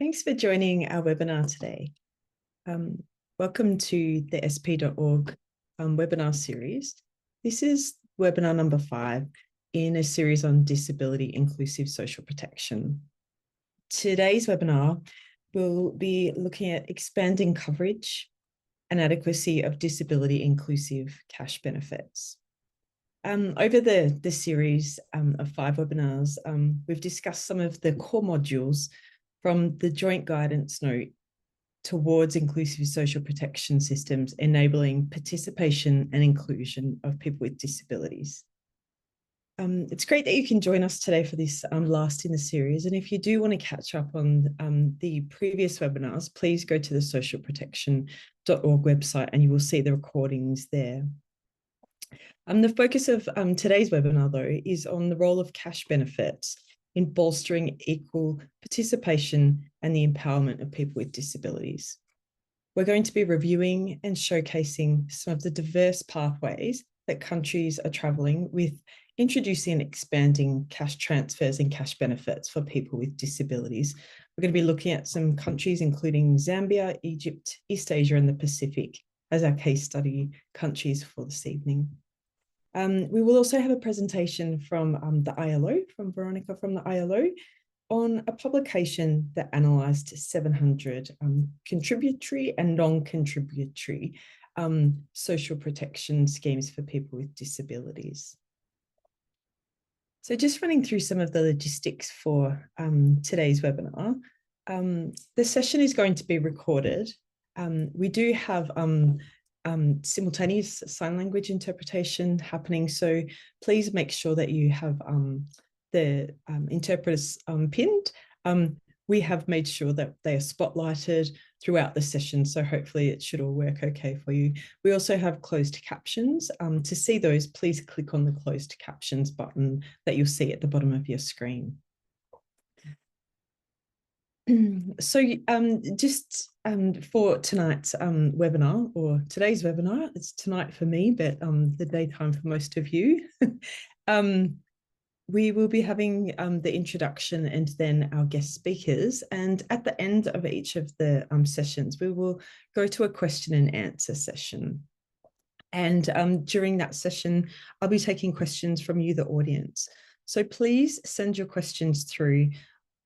Thanks for joining our webinar today. Welcome to the sp.org webinar series. This is webinar number 5 in a series on disability inclusive social protection. Today's webinar will be looking at expanding coverage and adequacy of disability inclusive cash benefits. Over the series of 5 webinars, we've discussed some of the core modules from the joint guidance note towards inclusive social protection systems, enabling participation and inclusion of people with disabilities. It's great that you can join us today for this last in the series. And if you do want to catch up on the previous webinars, please go to the socialprotection.org website and you will see the recordings there. The focus of today's webinar, though, is on the role of cash benefits in bolstering equal participation and the empowerment of people with disabilities. We're going to be reviewing and showcasing some of the diverse pathways that countries are travelling with introducing and expanding cash transfers and cash benefits for people with disabilities. We're going to be looking at some countries including Zambia, Egypt, East Asia and the Pacific as our case study countries for this evening. We will also have a presentation from the ILO, from Veronica from the ILO, on a publication that analysed 700 contributory and non-contributory social protection schemes for people with disabilities. So just running through some of the logistics for today's webinar. The session is going to be recorded. We do have simultaneous sign language interpretation happening, so please make sure that you have the interpreters pinned. We have made sure that they are spotlighted throughout the session, so hopefully it should all work okay for you. We also have closed captions. To see those, please click on the closed captions button that you'll see at the bottom of your screen. So just for tonight's webinar, or today's webinar, it's tonight for me, but the daytime for most of you, we will be having the introduction and then our guest speakers. And at the end of each of the sessions, we will go to a question and answer session. And during that session, I'll be taking questions from you, the audience. So please send your questions through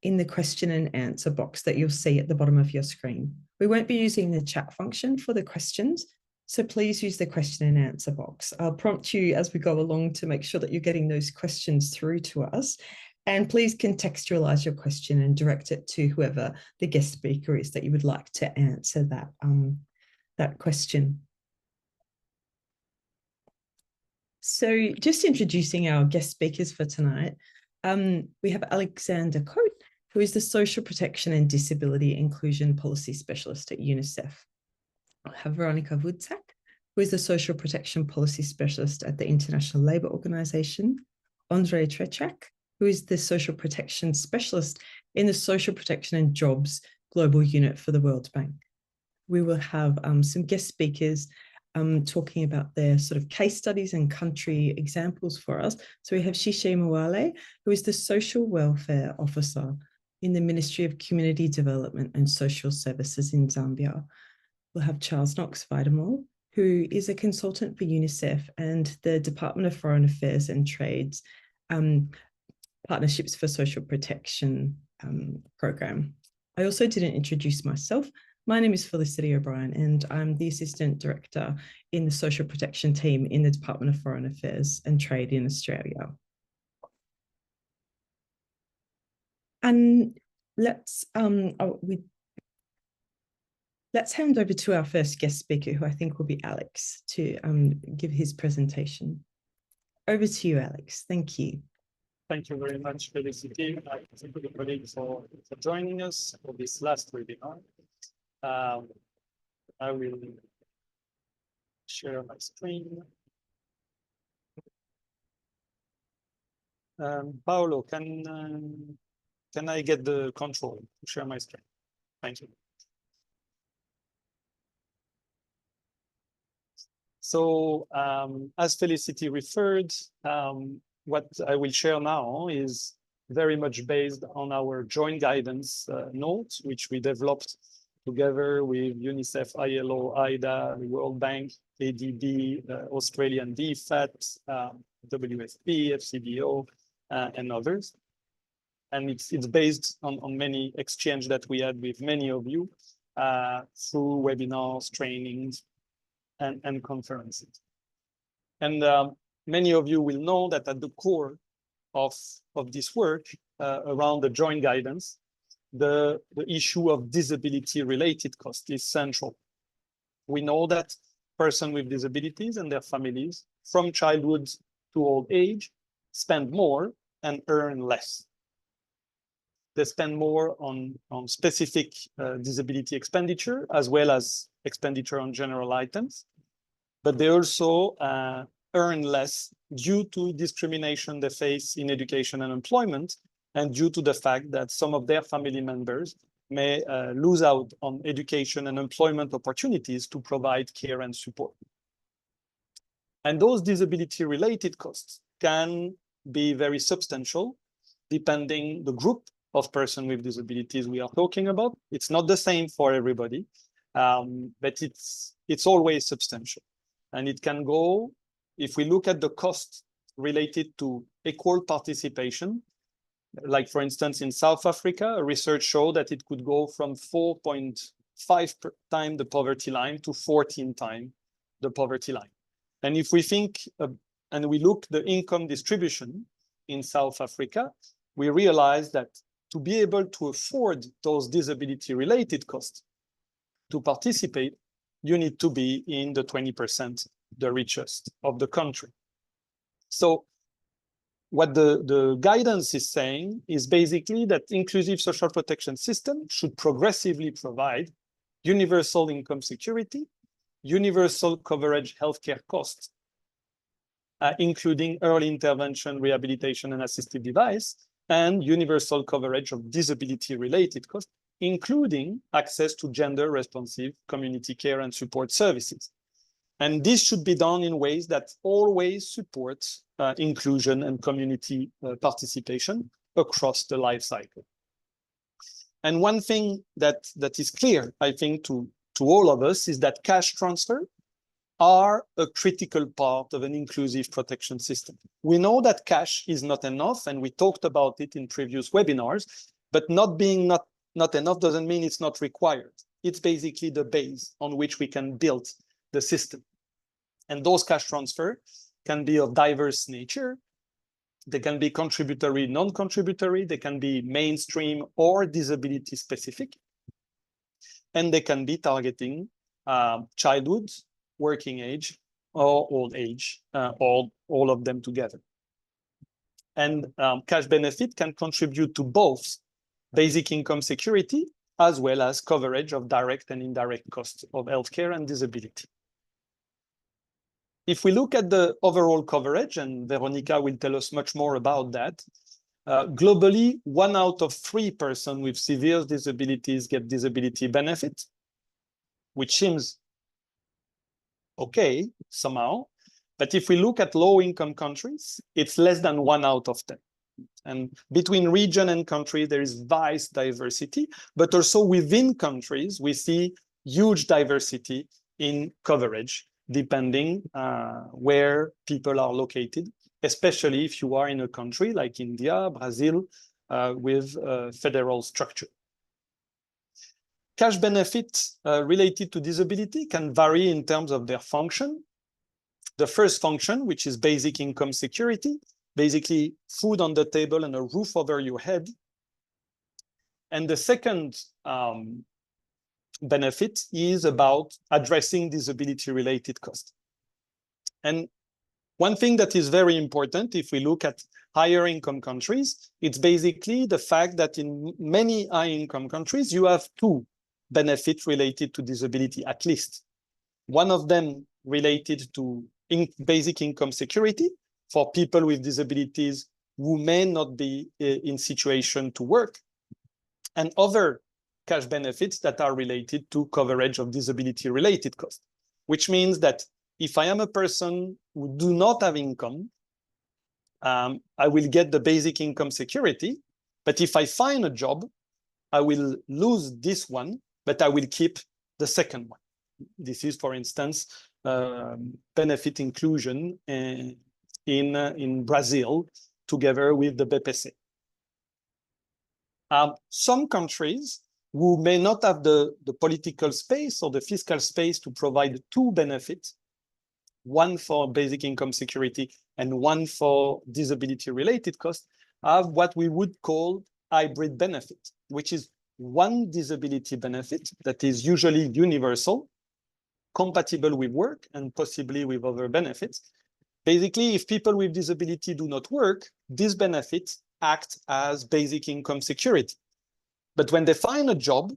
in the question and answer box that you'll see at the bottom of your screen. We won't be using the chat function for the questions, so please use the question and answer box. I'll prompt you as we go along to make sure that you're getting those questions through to us. And please contextualize your question and direct it to whoever the guest speaker is that you would like to answer that question. So just introducing our guest speakers for tonight, we have Alexandre Cote, who is the Social Protection and Disability Inclusion Policy Specialist at UNICEF. I have Veronica Vudzak, who is the Social Protection Policy Specialist at the International Labour Organization. Andrei Trechak, who is the Social Protection Specialist in the Social Protection and Jobs Global Unit for the World Bank. We will have some guest speakers talking about their sort of case studies and country examples for us. So we have Shishe Mwale, who is the Social Welfare Officer in the Ministry of Community Development and Social Services in Zambia. We'll have Charles Knox Vidamore, who is a consultant for UNICEF and the Department of Foreign Affairs and Trade's Partnerships for Social Protection program. I also didn't introduce myself. My name is Felicity O'Brien and I'm the Assistant Director in the Social Protection team in the Department of Foreign Affairs and Trade in Australia. And let's hand over to our first guest speaker, who I think will be Alex, to give his presentation. Over to you, Alex. Thank you. Thank you very much, Felicity. Thank you, everybody, for joining us for this last webinar. I will share my screen. Paolo, can I get the control to share my screen? Thank you. So as Felicity referred, what I will share now is very much based on our joint guidance notes, which we developed together with UNICEF, ILO, IDA, the World Bank, ADB, Australian DFAT, WFP, FCBO, and others. And it's based on many exchanges that we had with many of you through webinars, trainings, and conferences. And many of you will know that at the core of this work around the joint guidance, the issue of disability-related cost is central. We know that persons with disabilities and their families from childhood to old age spend more and earn less. They spend more on specific disability expenditure as well as expenditure on general items, but they also earn less due to discrimination they face in education and employment, and due to the fact that some of their family members may lose out on education and employment opportunities to provide care and support. And those disability-related costs can be very substantial depending the group of persons with disabilities we are talking about. It's not the same for everybody, but it's always substantial. And it can go, if we look at the cost related to equal participation, like for instance, in South Africa, research showed that it could go from 4.5 times the poverty line to 14 times the poverty line. And if we think, and we look the income distribution in South Africa, we realize that to be able to afford those disability-related costs to participate, you need to be in the 20%, the richest of the country. So what the guidance is saying is basically that inclusive social protection system should progressively provide universal income security, universal coverage healthcare costs, including early intervention, rehabilitation, and assistive device, and universal coverage of disability-related costs, including access to gender-responsive community care and support services. And this should be done in ways that always support inclusion and community participation across the life cycle. And one thing that is clear, I think, to all of us is that cash transfer are a critical part of an inclusive protection system. We know that cash is not enough, and we talked about it in previous webinars, but not being not enough doesn't mean it's not required. It's basically the base on which we can build the system. And those cash transfer can be of diverse nature. They can be contributory, non-contributory. They can be mainstream or disability specific. And they can be targeting childhood, working age, or old age, all of them together. And cash benefit can contribute to both basic income security as well as coverage of direct and indirect costs of healthcare and disability. If we look at the overall coverage, and Veronica will tell us much more about that, globally, 1 out of 3 persons with severe disabilities get disability benefit, which seems okay somehow. But if we look at low-income countries, it's less than 1 out of 10. And between region and country, there is vast diversity, but also within countries, we see huge diversity in coverage, depending where people are located, especially if you are in a country like India, Brazil, with federal structure. Cash benefits related to disability can vary in terms of their function. The first function, which is basic income security, basically food on the table and a roof over your head. And the second benefit is about addressing disability-related costs. And one thing that is very important, if we look at higher income countries, it's basically the fact that in many high income countries, you have 2 benefits related to disability, at least. One of them related to basic income security for people with disabilities who may not be in situation to work, and other cash benefits that are related to coverage of disability-related costs, which means that if I am a person who do not have income, I will get the basic income security, but if I find a job, I will lose this one, but I will keep the second one. This is, for instance, benefit inclusion in Brazil, together with the BPC. Some countries who may not have the political space or the fiscal space to provide two benefits, one for basic income security and one for disability-related costs, have what we would call hybrid benefit, which is one disability benefit that is usually universal, compatible with work and possibly with other benefits. Basically, if people with disability do not work, these benefits act as basic income security. But when they find a job,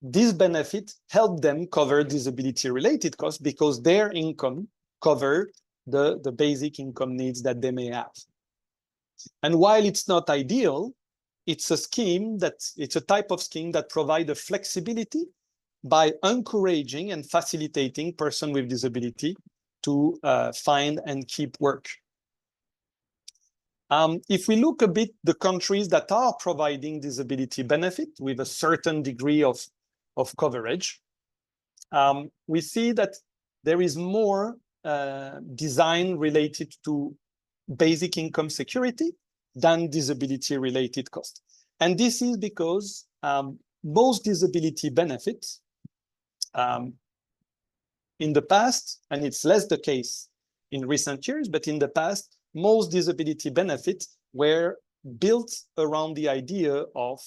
these benefits help them cover disability-related costs because their income cover the basic income needs that they may have. And while it's not ideal, it's a type of scheme that provides a flexibility by encouraging and facilitating persons with disability to find and keep work. If we look a bit the countries that are providing disability benefit with a certain degree of coverage, we see that there is more design related to basic income security than disability-related costs. And this is because most disability benefits in the past, and it's less the case in recent years, but in the past, most disability benefits were built around the idea of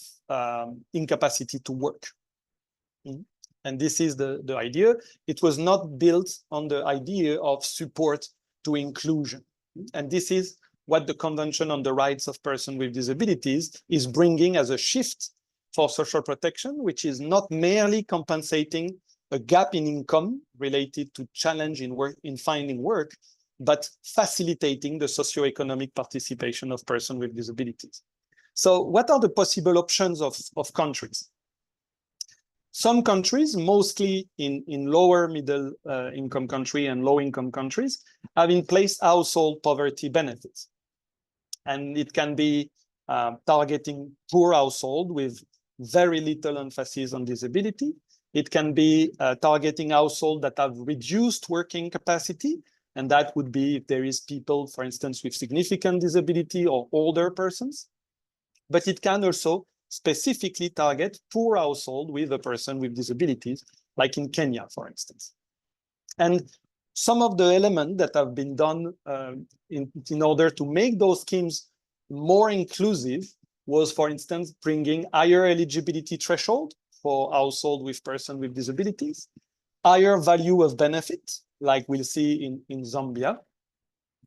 incapacity to work. And this is the idea. It was not built on the idea of support to inclusion. And this is what the Convention on the Rights of Persons with Disabilities is bringing as a shift for social protection, which is not merely compensating a gap in income related to challenge in finding work, but facilitating the socioeconomic participation of persons with disabilities. So what are the possible options of countries? Some countries, mostly in lower middle income country and low income countries, have in place household poverty benefits. And it can be targeting poor household with very little emphasis on disability. It can be targeting household that have reduced working capacity. And that would be if there is people, for instance, with significant disability or older persons. But it can also specifically target poor household with a person with disabilities, like in Kenya, for instance. And some of the elements that have been done in order to make those schemes more inclusive was, for instance, bringing higher eligibility threshold for household with person with disabilities, higher value of benefit, like we'll see in Zambia,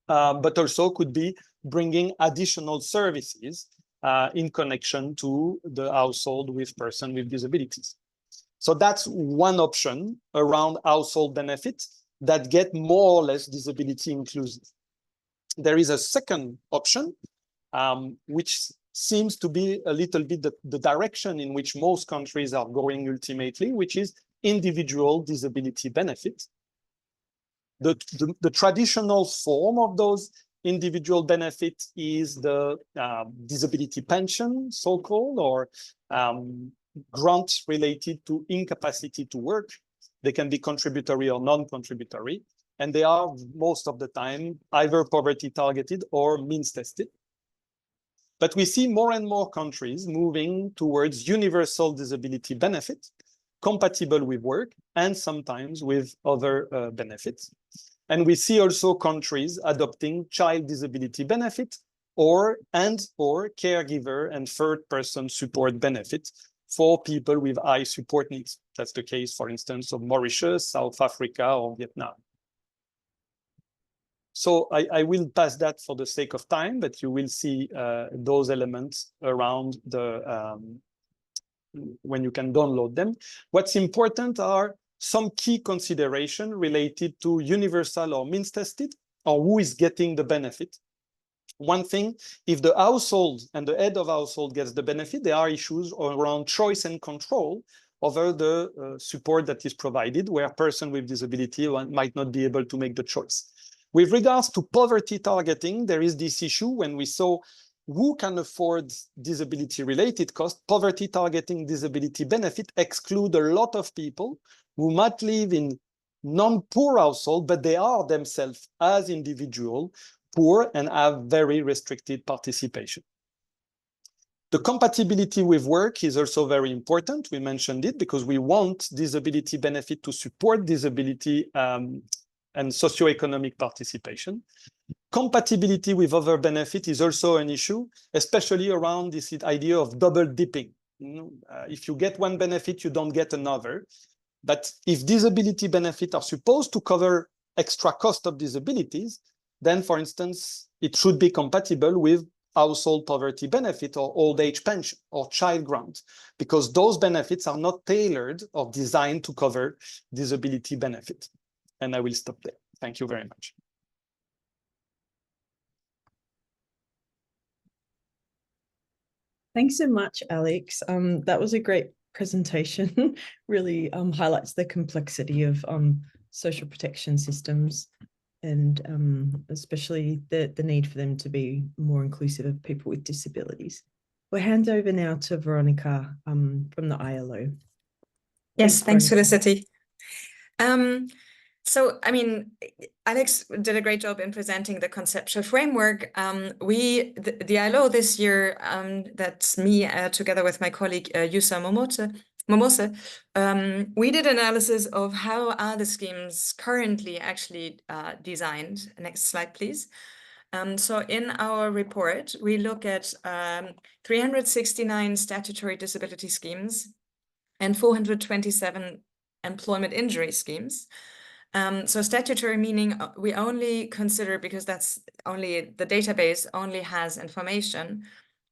but also could be bringing additional services in connection to the household with person with disabilities. So that's one option around household benefits that get more or less disability inclusive. There is a second option, which seems to be a little bit the direction in which most countries are going ultimately, which is individual disability benefits. The traditional form of those individual benefits is the disability pension, so-called, or grants related to incapacity to work. They can be contributory or non-contributory, and they are most of the time either poverty targeted or means tested. But we see more and more countries moving towards universal disability benefit, compatible with work and sometimes with other benefits. And we see also countries adopting child disability benefit or caregiver and third person support benefits for people with high support needs. That's the case, for instance, of Mauritius, South Africa, or Vietnam. So I will pass that for the sake of time, but you will see those elements around when you can download them. What's important are some key consideration related to universal or means tested, or who is getting the benefit. One thing, if the household and the head of household gets the benefit, there are issues around choice and control over the support that is provided, where a person with disability might not be able to make the choice. With regards to poverty targeting, there is this issue when we saw who can afford disability-related costs. Poverty targeting disability benefit exclude a lot of people who might live in non-poor household, but they are themselves as individual poor and have very restricted participation. The compatibility with work is also very important. We mentioned it because we want disability benefit to support disability and socioeconomic participation. Compatibility with other benefit is also an issue, especially around this idea of double dipping. If you get one benefit, you don't get another. But if disability benefits are supposed to cover extra cost of disabilities, then, for instance, it should be compatible with household poverty benefit or old age pension or child grant, because those benefits are not tailored or designed to cover disability benefit. And I will stop there. Thank you very much. Thanks so much, Alex. That was a great presentation. Really highlights the complexity of social protection systems, and especially the need for them to be more inclusive of people with disabilities. We'll hand over now to Veronica from the ILO. Yes, thanks, Felicity. So, I mean, Alex did a great job in presenting the conceptual framework. The ILO this year, that's me together with my colleague Yusa Momose, we did analysis of how are the schemes currently actually designed. Next slide, please. So in our report, we look at 369 statutory disability schemes and 427 employment injury schemes. So statutory meaning we only consider, because that's only the database only has information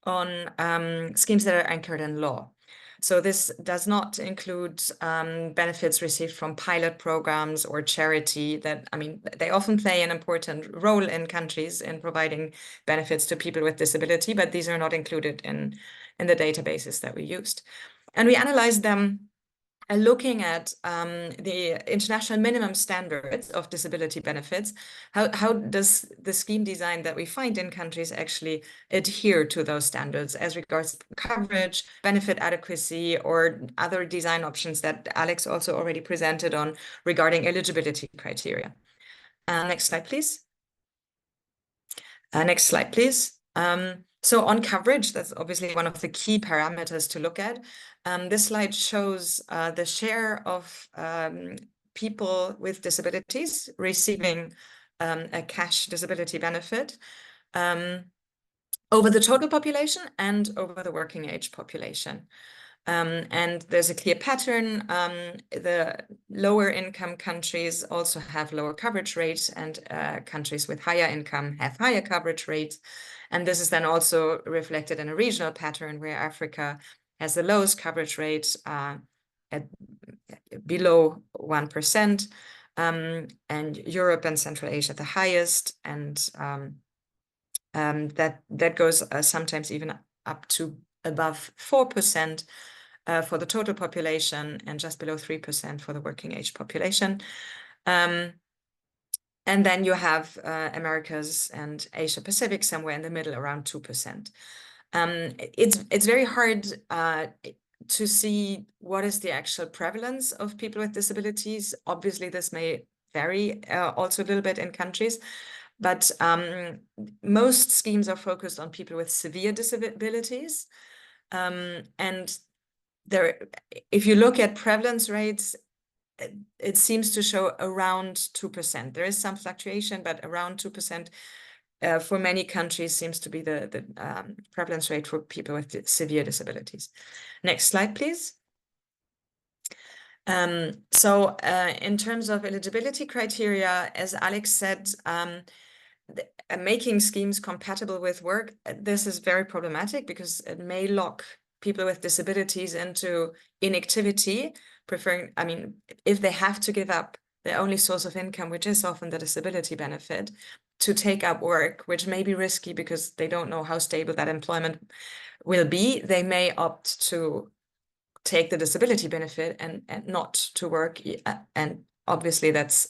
on schemes that are anchored in law. So this does not include benefits received from pilot programs or charity that, I mean, they often play an important role in countries in providing benefits to people with disability, but these are not included in the databases that we used. And we analyzed them looking at the international minimum standards of disability benefits. How does the scheme design that we find in countries actually adhere to those standards as regards coverage, benefit adequacy, or other design options that Alex also already presented on regarding eligibility criteria. Next slide, please. Next slide, please. So on coverage, that's obviously one of the key parameters to look at. This slide shows the share of people with disabilities receiving a cash disability benefit over the total population and over the working age population. And there's a clear pattern. The lower income countries also have lower coverage rates, and countries with higher income have higher coverage rates. And this is then also reflected in a regional pattern where Africa has the lowest coverage rate at below 1%, and Europe and Central Asia the highest, and that goes sometimes even up to above 4% for the total population and just below 3% for the working age population. And then you have Americas and Asia Pacific somewhere in the middle, around 2%. It's very hard to see what is the actual prevalence of people with disabilities. Obviously, this may vary also a little bit in countries, but most schemes are focused on people with severe disabilities. And if you look at prevalence rates, it seems to show around 2%. There is some fluctuation, but around 2% for many countries seems to be the prevalence rate for people with severe disabilities. Next slide, please. So in terms of eligibility criteria, as Alex said, making schemes compatible with work, this is very problematic because it may lock people with disabilities into inactivity, preferring, I mean, if they have to give up their only source of income, which is often the disability benefit, to take up work, which may be risky because they don't know how stable that employment will be, they may opt to take the disability benefit and not to work. And obviously that's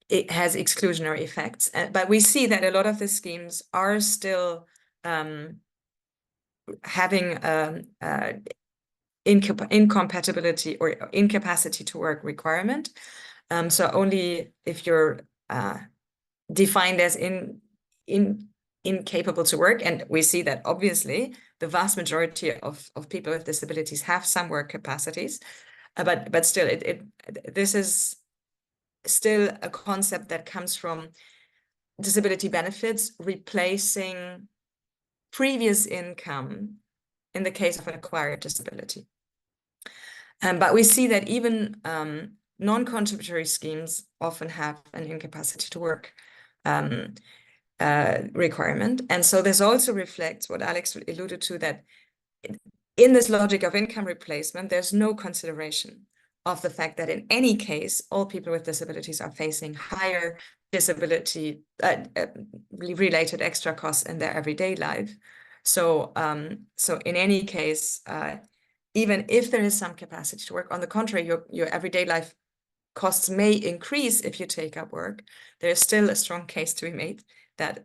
it has exclusionary effects. But we see that a lot of the schemes are still having incompatibility or incapacity to work requirement. So only if you're defined as incapable to work, and we see that obviously the vast majority of people with disabilities have some work capacities, but still this is still a concept that comes from disability benefits replacing previous income in the case of an acquired disability. But we see that even non-contributory schemes often have an incapacity to work requirement. And so this also reflects what Alex alluded to, that in this logic of income replacement, there's no consideration of the fact that in any case, all people with disabilities are facing higher disability related extra costs in their everyday life. So, so in any case, even if there is some capacity to work, on the contrary, your everyday life costs may increase if you take up work. There is still a strong case to be made that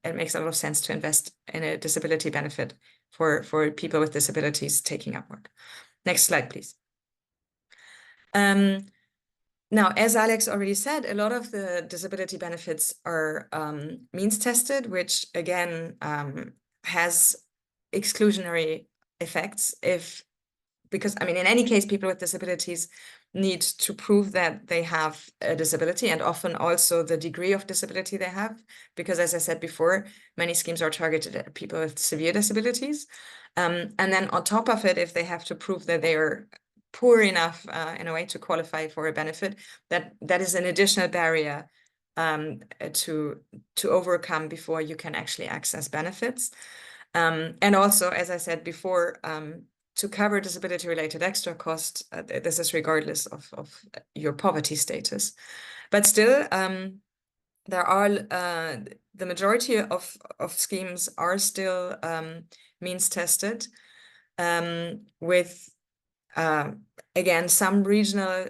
it makes a lot of sense to invest in a disability benefit for people with disabilities taking up work. Next slide, please. Now, as Alex already said, a lot of the disability benefits are means tested, which again has exclusionary effects because I mean, in any case, people with disabilities need to prove that they have a disability, and often also the degree of disability they have, because as I said before, many schemes are targeted at people with severe disabilities. And then on top of it, if they have to prove that they are poor enough in a way to qualify for a benefit, that is an additional barrier to overcome before you can actually access benefits. And also, as I said before, to cover disability-related extra costs, this is regardless of your poverty status. But still, there are the majority of schemes are still means tested, with again some regional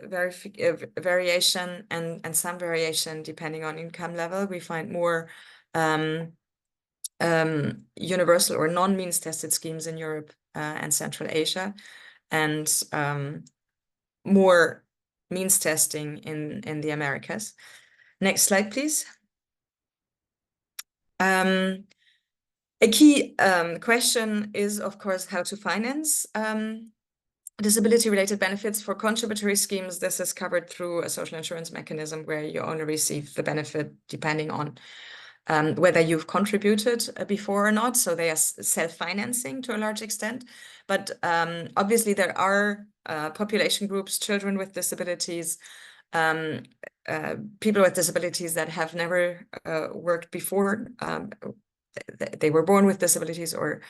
variation and some variation depending on income level. We find more universal or non-means tested schemes in Europe and Central Asia, and more means testing in the Americas. Next slide, please. A key question is, of course, how to finance disability-related benefits. For contributory schemes, this is covered through a social insurance mechanism where you only receive the benefit depending on whether you've contributed before or not. So they are self-financing to a large extent. But obviously there are population groups, children with disabilities, people with disabilities that have never worked before. They were born with disabilities, or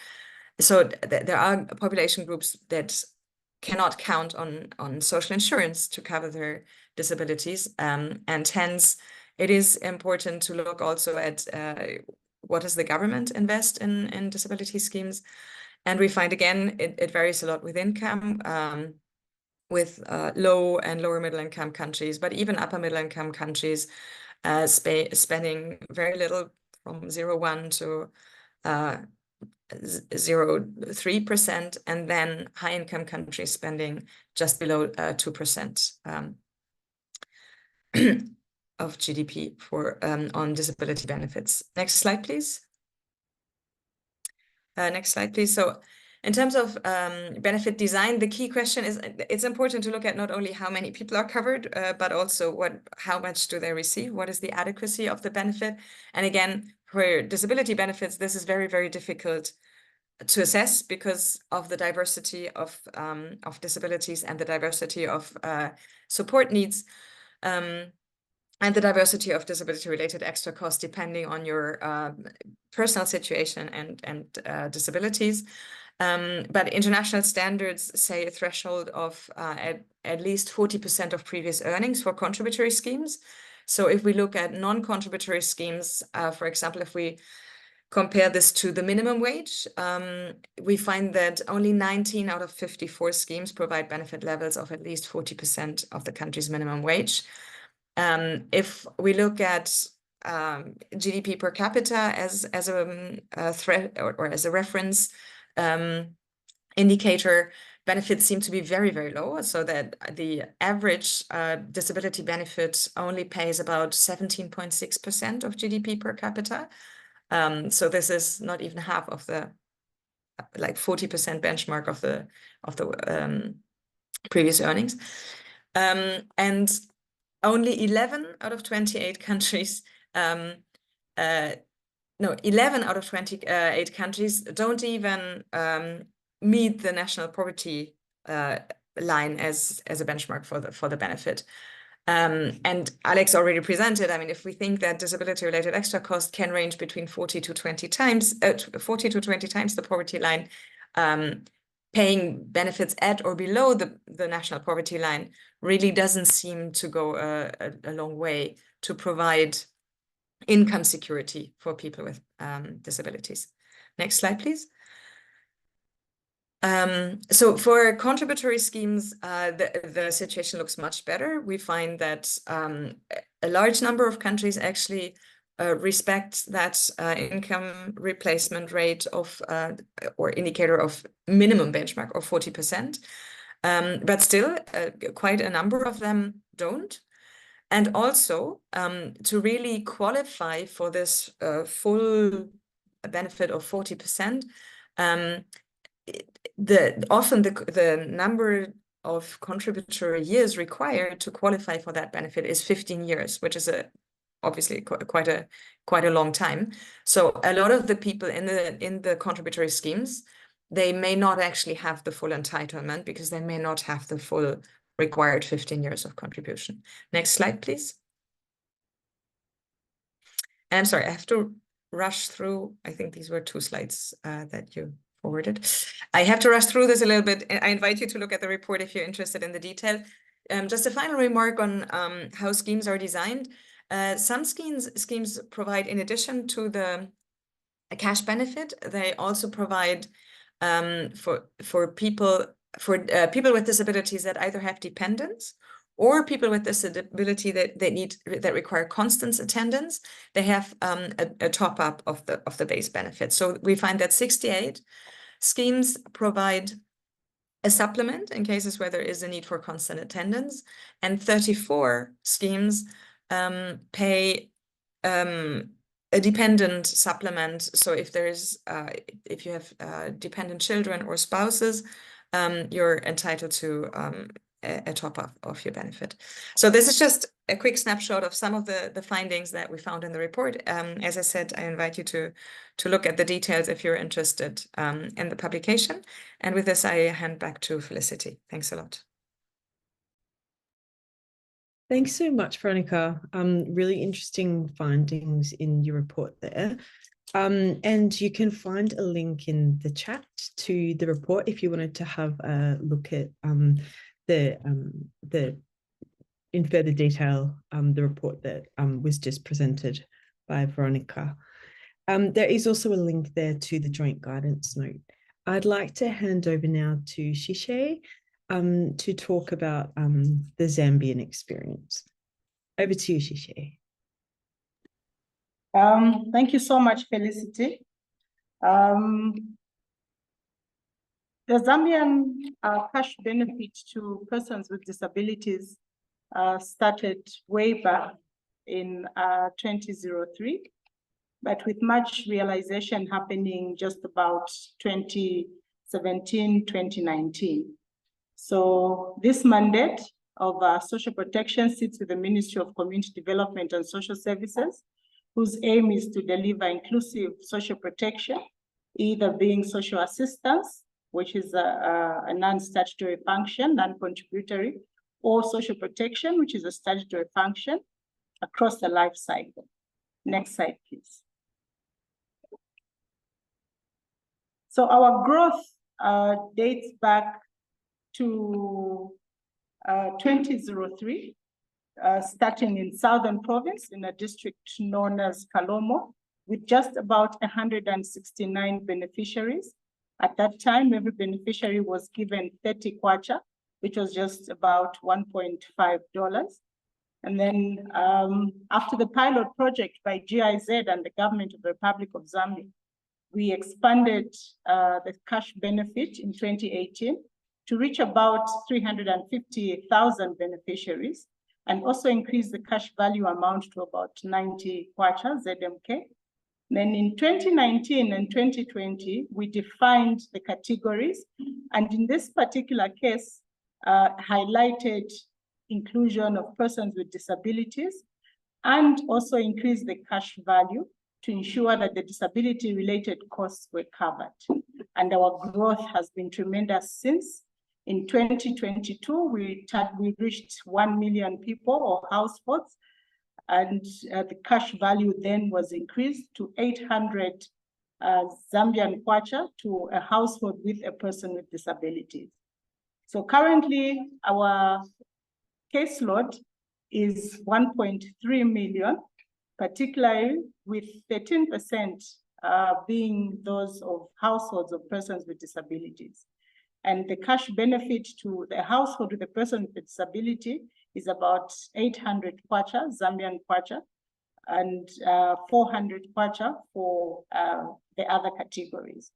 so there are population groups that cannot count on social insurance to cover their disabilities, and hence it is important to look also at what does the government invest in disability schemes. And we find, again, it varies a lot with income, with low and lower middle income countries, but even upper middle income countries spending very little, from 0.1 to 0.3%, and then high income countries spending just below 2% of GDP for on disability benefits. Next slide, please. Next slide, please. So in terms of benefit design, the key question is, it's important to look at not only how many people are covered, but also how much do they receive? What is the adequacy of the benefit? And again, for disability benefits, this is very, very difficult to assess because of the diversity of disabilities and the diversity of support needs. And the diversity of disability-related extra costs depending on your personal situation and disabilities. But international standards say a threshold of at least 40% of previous earnings for contributory schemes. So if we look at non-contributory schemes, for example, if we compare this to the minimum wage, we find that only 19 out of 54 schemes provide benefit levels of at least 40% of the country's minimum wage. If we look at GDP per capita as a threat or as a reference indicator, benefits seem to be very, very low, so that the average disability benefit only pays about 17.6% of GDP per capita. So this is not even half of the like 40% benchmark of the previous earnings. And only 11 out of 28 countries, 11 out of 28 countries don't even meet the national poverty line as a benchmark for the benefit. And Alex already presented, I mean, if we think that disability-related extra cost can range between 40 to 20 times the poverty line, paying benefits at or below the national poverty line really doesn't seem to go a long way to provide income security for people with disabilities. Next slide, please. So for contributory schemes, the situation looks much better. We find that a large number of countries actually respect that income replacement rate of or indicator of minimum benchmark of 40%. But still, quite a number of them don't. And also, to really qualify for this full benefit of 40%, often the number of contributory years required to qualify for that benefit is 15 years, which is obviously quite a long time. So a lot of the people in the contributory schemes, they may not actually have the full entitlement because they may not have the full required 15 years of contribution. Next slide, please. And I'm sorry, I have to rush through. I think these were 2 slides that you forwarded. I have to rush through this a little bit. I invite you to look at the report if you're interested in the detail. Just a final remark on how schemes are designed. Some schemes provide, in addition to the cash benefit, they also provide for people with disabilities that either have dependents or people with disability that require constant attendance. They have a top up of the base benefit. So we find that 68 schemes provide a supplement in cases where there is a need for constant attendance, and 34 schemes pay a dependent supplement. So if if you have dependent children or spouses, you're entitled to a top up of your benefit. So this is just a quick snapshot of some of the findings that we found in the report. As I said, I invite you to look at the details if you're interested in the publication. And with this, I hand back to Felicity. Thanks a lot. Thanks so much, Veronica. Really interesting findings in your report there. And you can find a link in the chat to the report if you wanted to have a look at in further detail the report that was just presented by Veronica. There is also a link there to the joint guidance note. I'd like to hand over now to Shishe to talk about the Zambian experience. Over to you, Shishe. Thank you so much, Felicity. The Zambian cash benefit to persons with disabilities started way back in 2003, but with much realization happening just about 2017, 2019. So this mandate of social protection sits with the Ministry of Community Development and Social Services, whose aim is to deliver inclusive social protection, either being social assistance, which is a non-statutory function, non-contributory, or social protection, which is a statutory function across the life cycle. Next slide, please. So our growth dates back to 2003, starting in Southern Province in a district known as Kalomo, with just about 169 beneficiaries. At that time, every beneficiary was given 30 kwacha, which was just about $1.5. And then after the pilot project by GIZ and the government of the Republic of Zambia, we expanded the cash benefit in 2018 to reach about 350,000 beneficiaries, and also increase the cash value amount to about 90 kwacha ZMK. Then in 2019 and 2020, we defined the categories, and in this particular case, highlighted inclusion of persons with disabilities, and also increased the cash value to ensure that the disability-related costs were covered. And our growth has been tremendous since. In 2022, we reached 1 million people or households, and the cash value then was increased to 800 Zambian kwacha to a household with a person with disabilities. So currently, our caseload is 1.3 million, particularly with 13% being those of households of persons with disabilities. And the cash benefit to the household with a person with a disability is about 800 kwacha, Zambian kwacha, and 400 kwacha for the other categories.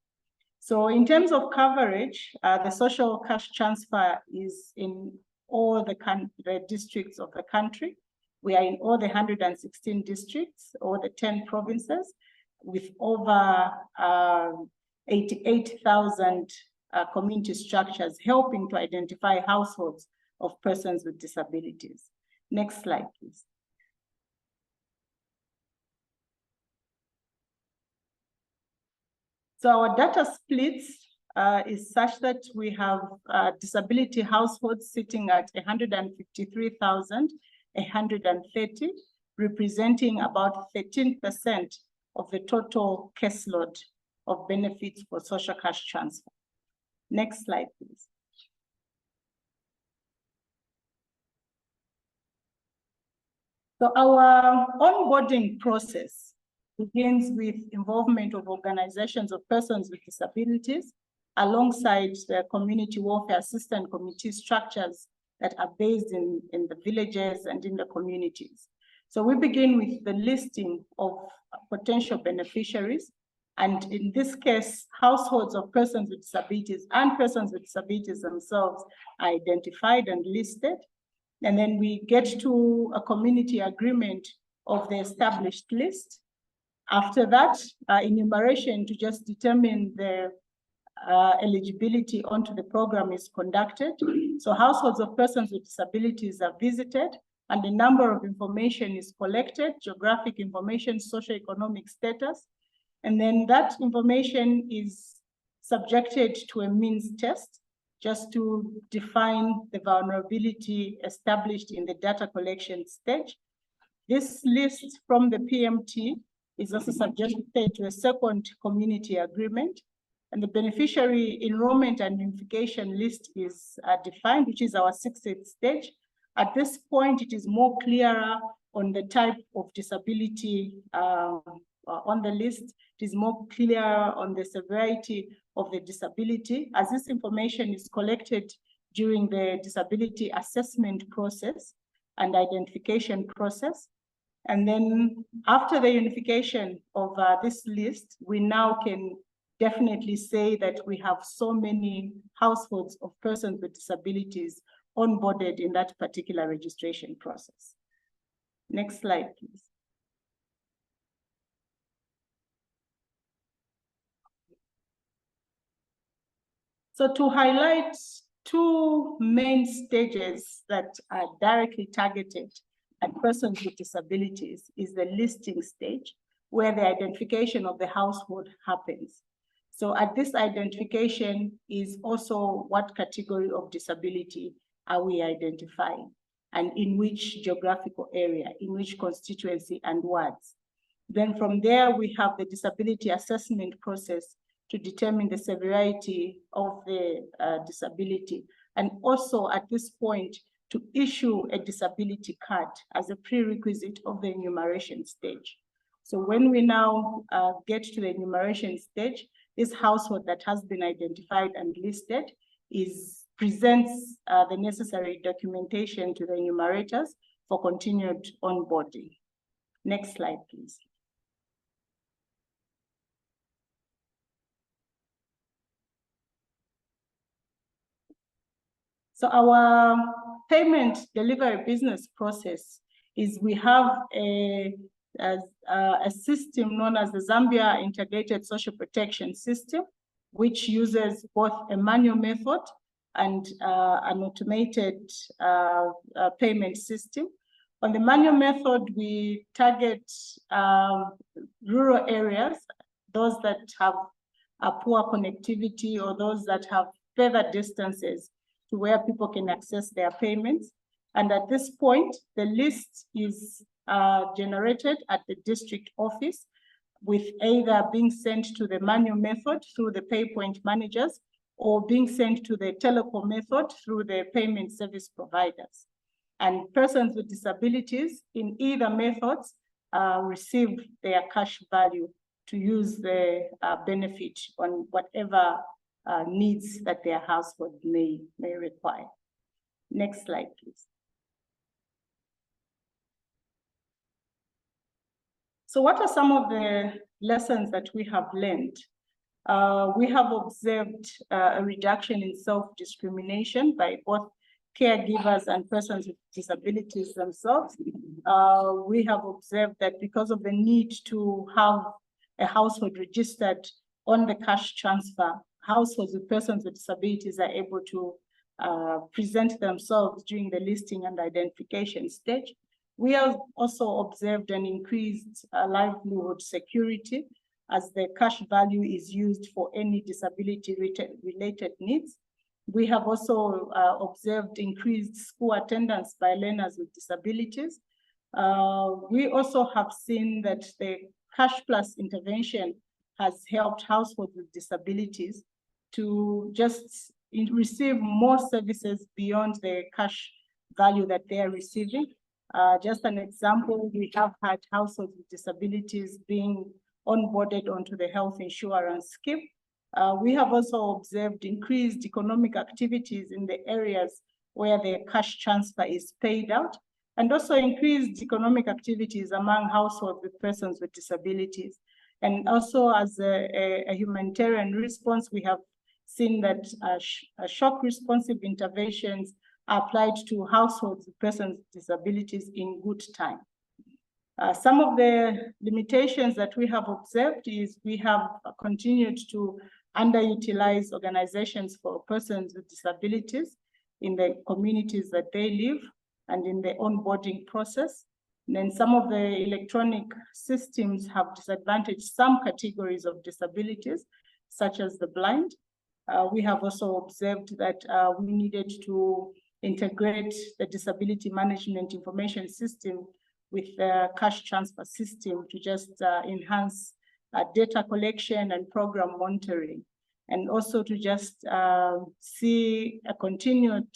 So in terms of coverage, the social cash transfer is in all the districts of the country. We are in all the 116 districts, all the 10 provinces, with over 88,000 community structures helping to identify households of persons with disabilities. Next slide, please. So our data splits is such that we have disability households sitting at 153,130, representing about 13% of the total caseload of benefits for social cash transfer. Next slide, please. So our onboarding process begins with involvement of organizations of persons with disabilities alongside the community welfare assistance committee structures that are based in the villages and in the communities. So we begin with the listing of potential beneficiaries. And in this case, households of persons with disabilities and persons with disabilities themselves are identified and listed. And then we get to a community agreement of the established list. After that, enumeration to just determine the eligibility onto the program is conducted. So households of persons with disabilities are visited, and a number of information is collected: geographic information, socioeconomic status. And then that information is subjected to a means test just to define the vulnerability established in the data collection stage. This list from the PMT is also subjected to a second community agreement, and the beneficiary enrollment and unification list is defined, which is our 6th stage. At this point, it is more clearer on the type of disability on the list. It is more clear on the severity of the disability, as this information is collected during the disability assessment process and identification process. And then after the unification of this list, we now can definitely say that we have so many households of persons with disabilities onboarded in that particular registration process. Next slide, please. So to highlight two main stages that are directly targeted at persons with disabilities is the listing stage, where the identification of the household happens. So at this identification is also what category of disability are we identifying, and in which geographical area, in which constituency and wards. Then from there, we have the disability assessment process to determine the severity of the disability, and also at this point to issue a disability card as a prerequisite of the enumeration stage. So when we now get to the enumeration stage, this household that has been identified and listed presents the necessary documentation to the enumerators for continued onboarding. Next slide, please. So our payment delivery business process is we have a system known as the Zambia Integrated Social Protection System, which uses both a manual method and an automated payment system. On the manual method, we target rural areas, those that have a poor connectivity or those that have further distances to where people can access their payments. And at this point, the list is generated at the district office, with either being sent to the manual method through the pay point managers or being sent to the telecom method through the payment service providers. And persons with disabilities in either methods receive their cash value to use the benefit on whatever needs that their household may require. Next slide, please. So what are some of the lessons that we have learned? We have observed a reduction in self-discrimination by both caregivers and persons with disabilities themselves. We have observed that because of the need to have a household registered on the cash transfer, households with persons with disabilities are able to present themselves during the listing and identification stage. We have also observed an increased livelihood security as the cash value is used for any disability-related needs. We have also observed increased school attendance by learners with disabilities. We also have seen that the Cash Plus intervention has helped households with disabilities to just receive more services beyond the cash value that they are receiving. Just an example, we have had households with disabilities being onboarded onto the health insurance scheme. We have also observed increased economic activities in the areas where the cash transfer is paid out, and also increased economic activities among households with persons with disabilities. And also as a humanitarian response, we have seen that shock responsive interventions are applied to households with persons with disabilities in good time. Some of the limitations that we have observed is we have continued to underutilize organizations for persons with disabilities in the communities that they live and in the onboarding process. And then some of the electronic systems have disadvantaged some categories of disabilities, such as the blind. We have also observed that we needed to integrate the disability management information system with the cash transfer system to just enhance data collection and program monitoring, and also to just see a continued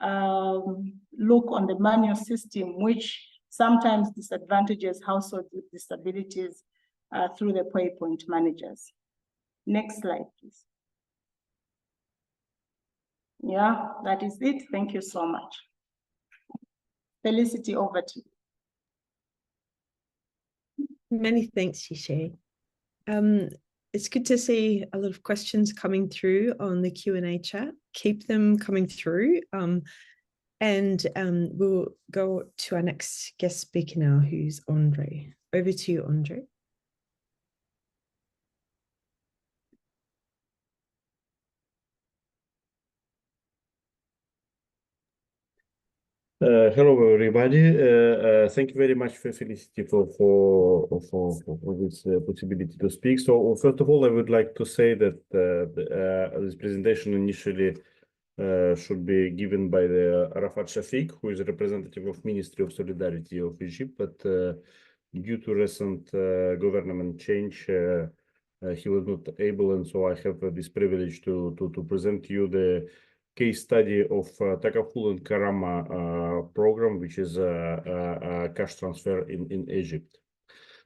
look on the manual system, which sometimes disadvantages households with disabilities through the pay point managers. Next slide, please. Yeah, that is it. Thank you so much. Felicity, over to you. Many thanks, Shishe. It's good to see a lot of questions coming through on the Q&A chat. Keep them coming through. We'll go to our next guest speaker now, who's Andre. Over to you, Andre. Hello, everybody. Thank you very much, Felicity, for this possibility to speak. So, first of all, I would like to say that this presentation initially should be given by the Rafat Shafiq, who is a representative of Ministry of Solidarity of Egypt, but due to recent government change, he was not able, and so I have this privilege to present to you the case study of Takaful and Karama program, which is a cash transfer in Egypt.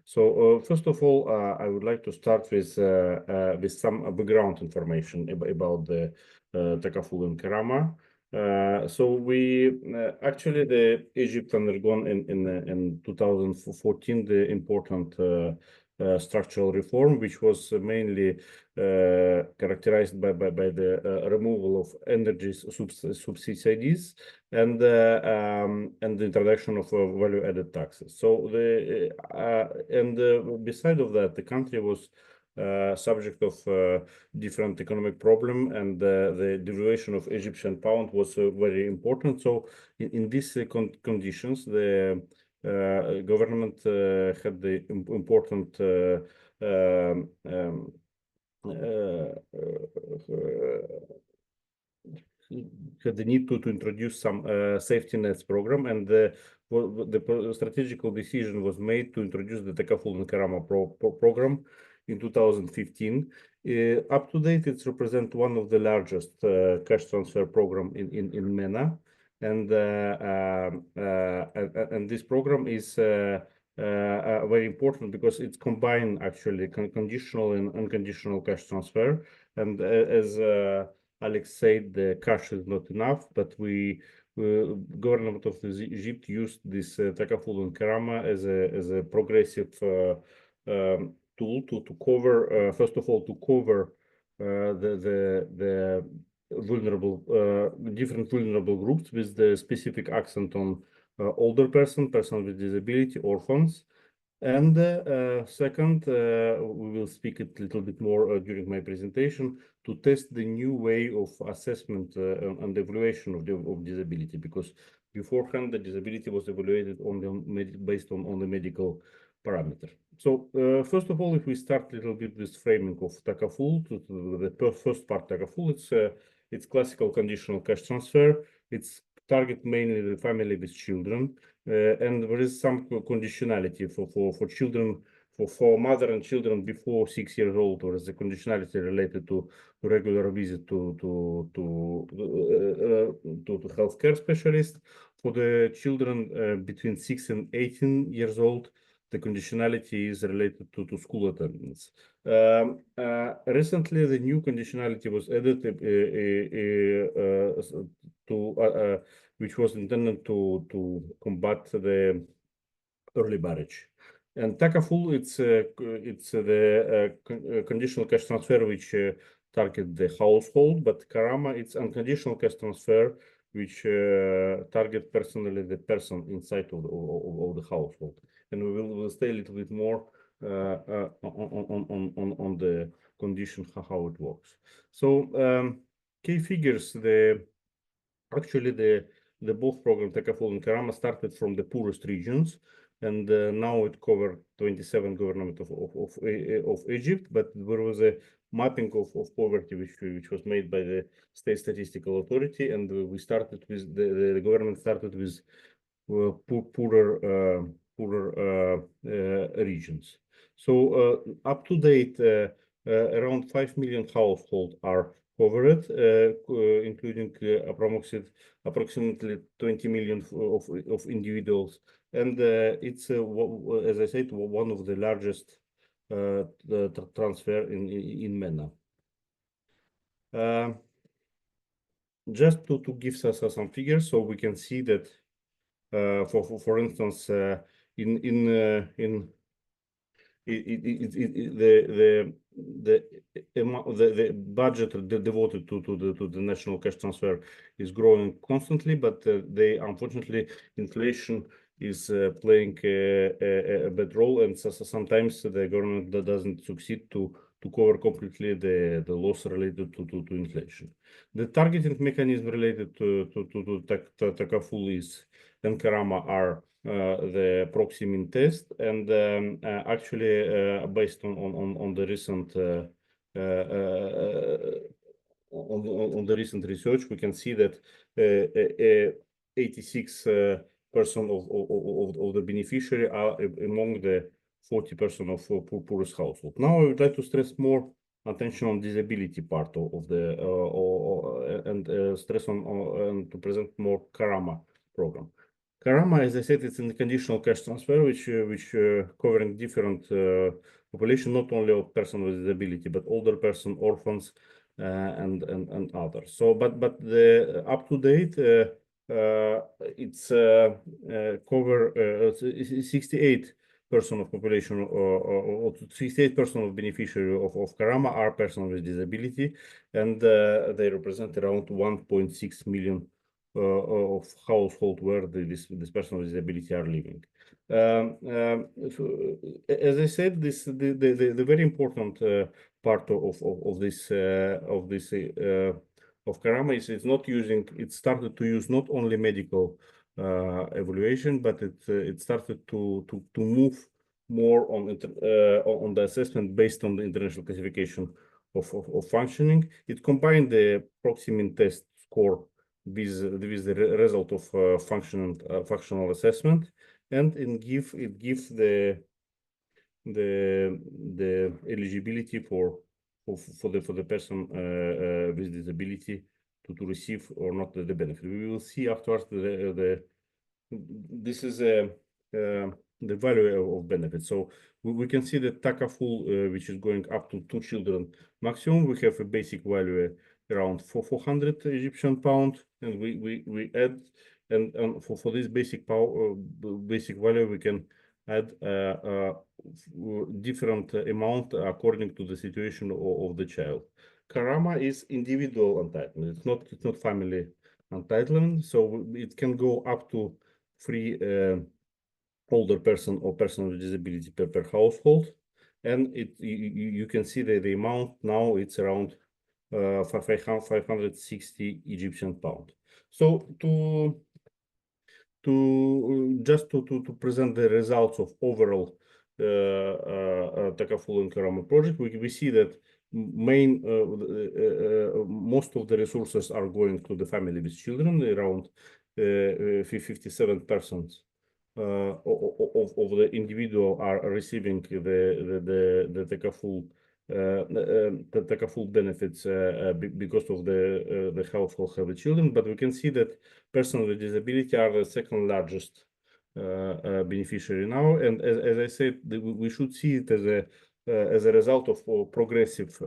So first of all, I would like to start with some background information about the Takaful and Karama. So we actually the Egypt undergone in 2014 the important structural reform, which was mainly characterized by the removal of energy subsidies and the introduction of value-added taxes. So beside of that, the country was subject of different economic problem, and the devaluation of Egyptian pound was very important. So in these conditions, the government had the important had the need to introduce some safety nets program, and the strategical decision was made to introduce the Takaful and Karama program in 2015. Up to date, it represents one of the largest cash transfer program in MENA, and this program is very important because it's combined actually conditional and unconditional cash transfer. And as Alex said, the cash is not enough, but government of Egypt used this Takaful and Karama as a progressive tool to cover, first of all, to cover the vulnerable, different vulnerable groups with the specific accent on older person with disability, orphans. And second, we will speak a little bit more during my presentation to test the new way of assessment and evaluation of disability, because beforehand the disability was evaluated only based on the medical parameter. So first of all, if we start a little bit with framing of Takaful, to the first part Takaful, it's classical conditional cash transfer. It's target mainly the family with children, and there is some conditionality for children, for mother and children before 6 years old, or is the conditionality related to regular visit to healthcare specialist. For the children between 6 and 18 years old, the conditionality is related to school attendance. Recently, the new conditionality was added which was intended to combat the early marriage. And Takaful, it's the conditional cash transfer which target the household, but Karama, it's unconditional cash transfer which target personally the person inside of the household. And we will stay a little bit more on the condition how it works. So key figures: actually the both program Takaful and Karama started from the poorest regions, and now it covered 27 government of Egypt. But there was a mapping of poverty which was made by the State Statistical Authority, and we started with the government started with poorer regions. So up to date, around 5 million households are covered, including approximately 20 million of individuals, and it's as I said, one of the largest transfer in MENA. Just to give us some figures, so we can see that for instance, the budget devoted to the national cash transfer is growing constantly, but unfortunately inflation is playing a bad role, and so sometimes the government doesn't succeed to cover completely the loss related to inflation. The targeting mechanism related to Takaful and Karama are the proxy mean test, and actually based on the recent on the recent research, we can see that 86% of the beneficiary are among the 40% of poorest household. Now I would like to stress more attention on disability part of the and stress on and to present more Karama program. Karama, as I said, it's a conditional cash transfer, which covering different population, not only of person with disability, but older person, orphans, and others. So, but the up to date, it's cover 68% of population or 68% of beneficiary of Karama are persons with disability, and they represent around 1.6 million of household where this person with disability are living. So, as I said, the very important part of this of Karama is it's not using. It started to use not only medical evaluation, but it started to move more on the assessment based on the international classification of functioning. It combined the Proximin test score with the result of functional assessment, and it gives the eligibility for the person with disability to receive or not the benefit. We will see afterwards this is the value of benefit. So we can see that Takaful, which is going up to 2 children maximum, we have a basic value around 400 Egyptian pound, and we add and for this basic value we can add different amount according to the situation of the child. Karama is individual entitlement. It's not family entitlement, so it can go up to 3 older person or person with disability per household, and you can see that the amount now it's around 560 Egyptian pound. So to present the results of overall Takaful and Karama project, we see that most of the resources are going to the family with children. Around 57% of the individual are receiving the Takaful benefits because of the household have the children. But we can see that persons with disability are the second largest beneficiary now, and as I said, we should see it as a result of progressive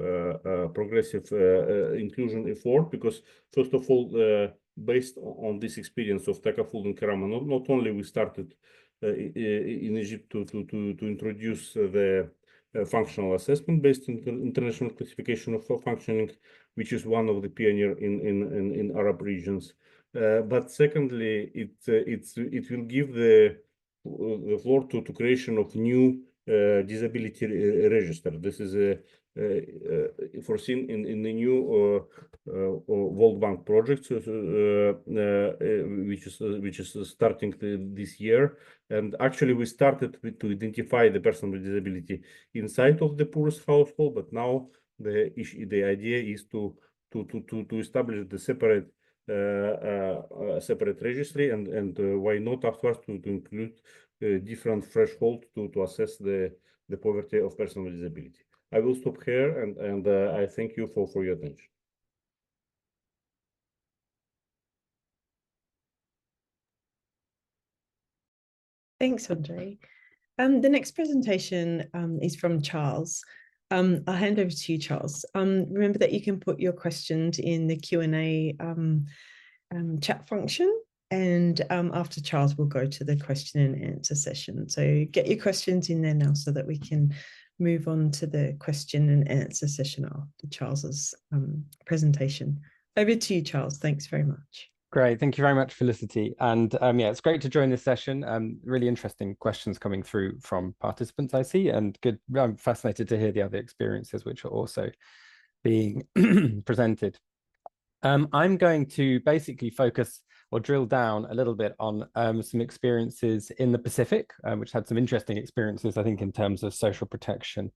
inclusion effort, because first of all, based on this experience of Takaful and Karama, not only we started in Egypt to introduce the functional assessment based on international classification of functioning, which is one of the pioneer in Arab regions. But secondly, it will give the floor to creation of new disability register. This is foreseen in the new World Bank project, which is starting this year. And actually, we started to identify the person with disability inside of the poorest household, but now the idea is to establish the separate registry, and why not afterwards to include different threshold to assess the poverty of person with disability. I will stop here, and I thank you for your attention. Thanks, Andre. The next presentation is from Charles. I'll hand over to you, Charles. Remember that you can put your questions in the Q&A chat function, and after Charles, we'll go to the question and answer session. So get your questions in there now so that we can move on to the question and answer session after Charles's presentation. Over to you, Charles. Thanks very much. Great. Thank you very much, Felicity. And yeah, it's great to join this session. Really interesting questions coming through from participants, I see, and good. I'm fascinated to hear the other experiences which are also being presented. I'm going to basically focus or drill down a little bit on some experiences in the Pacific, which had some interesting experiences, I think, in terms of social protection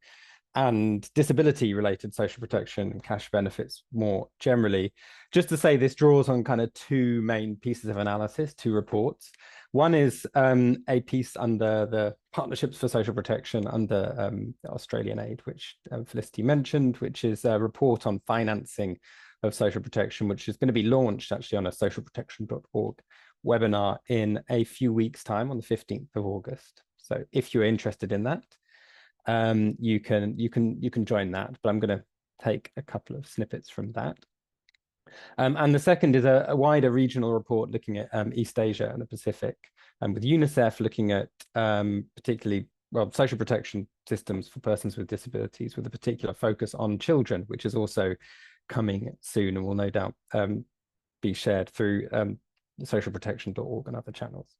and disability-related social protection and cash benefits more generally. Just to say, this draws on kind of 2 main pieces of analysis, 2 reports. One is a piece under the Partnerships for Social Protection under Australian aid, which Felicity mentioned, which is a report on financing of social protection, which is going to be launched actually on a socialprotection.org webinar in a few weeks' time on the 15th of August. So if you're interested in that, you can join that. But I'm going to take a couple of snippets from that. And the second is a wider regional report looking at East Asia and the Pacific, and with UNICEF looking at particularly, well, social protection systems for persons with disabilities, with a particular focus on children, which is also coming soon and will no doubt be shared through socialprotection.org and other channels.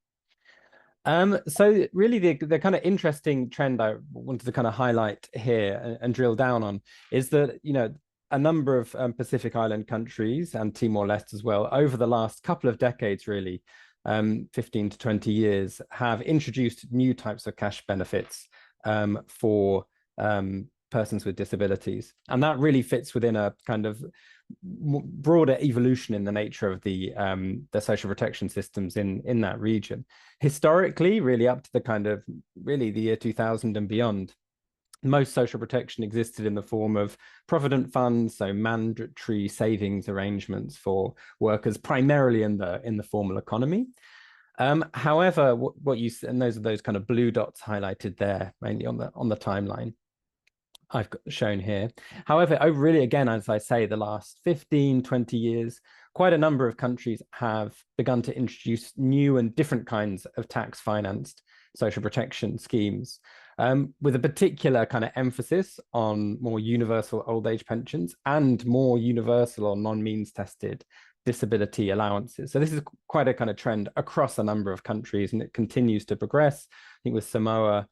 So really the kind of interesting trend I wanted to kind of highlight here and drill down on is that, you know, a number of Pacific Island countries and Timor-Leste as well, over the last couple of decades, really, 15 to 20 years, have introduced new types of cash benefits for persons with disabilities. And that really fits within a kind of broader evolution in the nature of the social protection systems in that region. Historically, really up to the kind of really the year 2000 and beyond, most social protection existed in the form of provident funds, so mandatory savings arrangements for workers, primarily in the formal economy. However, what you, and those are those kind of blue dots highlighted there, mainly on the timeline I've shown here. However, really, again, as I say, the last 15, 20 years, quite a number of countries have begun to introduce new and different kinds of tax-financed social protection schemes, with a particular kind of emphasis on more universal old age pensions and more universal or non-means tested disability allowances. So this is quite a kind of trend across a number of countries, and it continues to progress. I think with Samoa,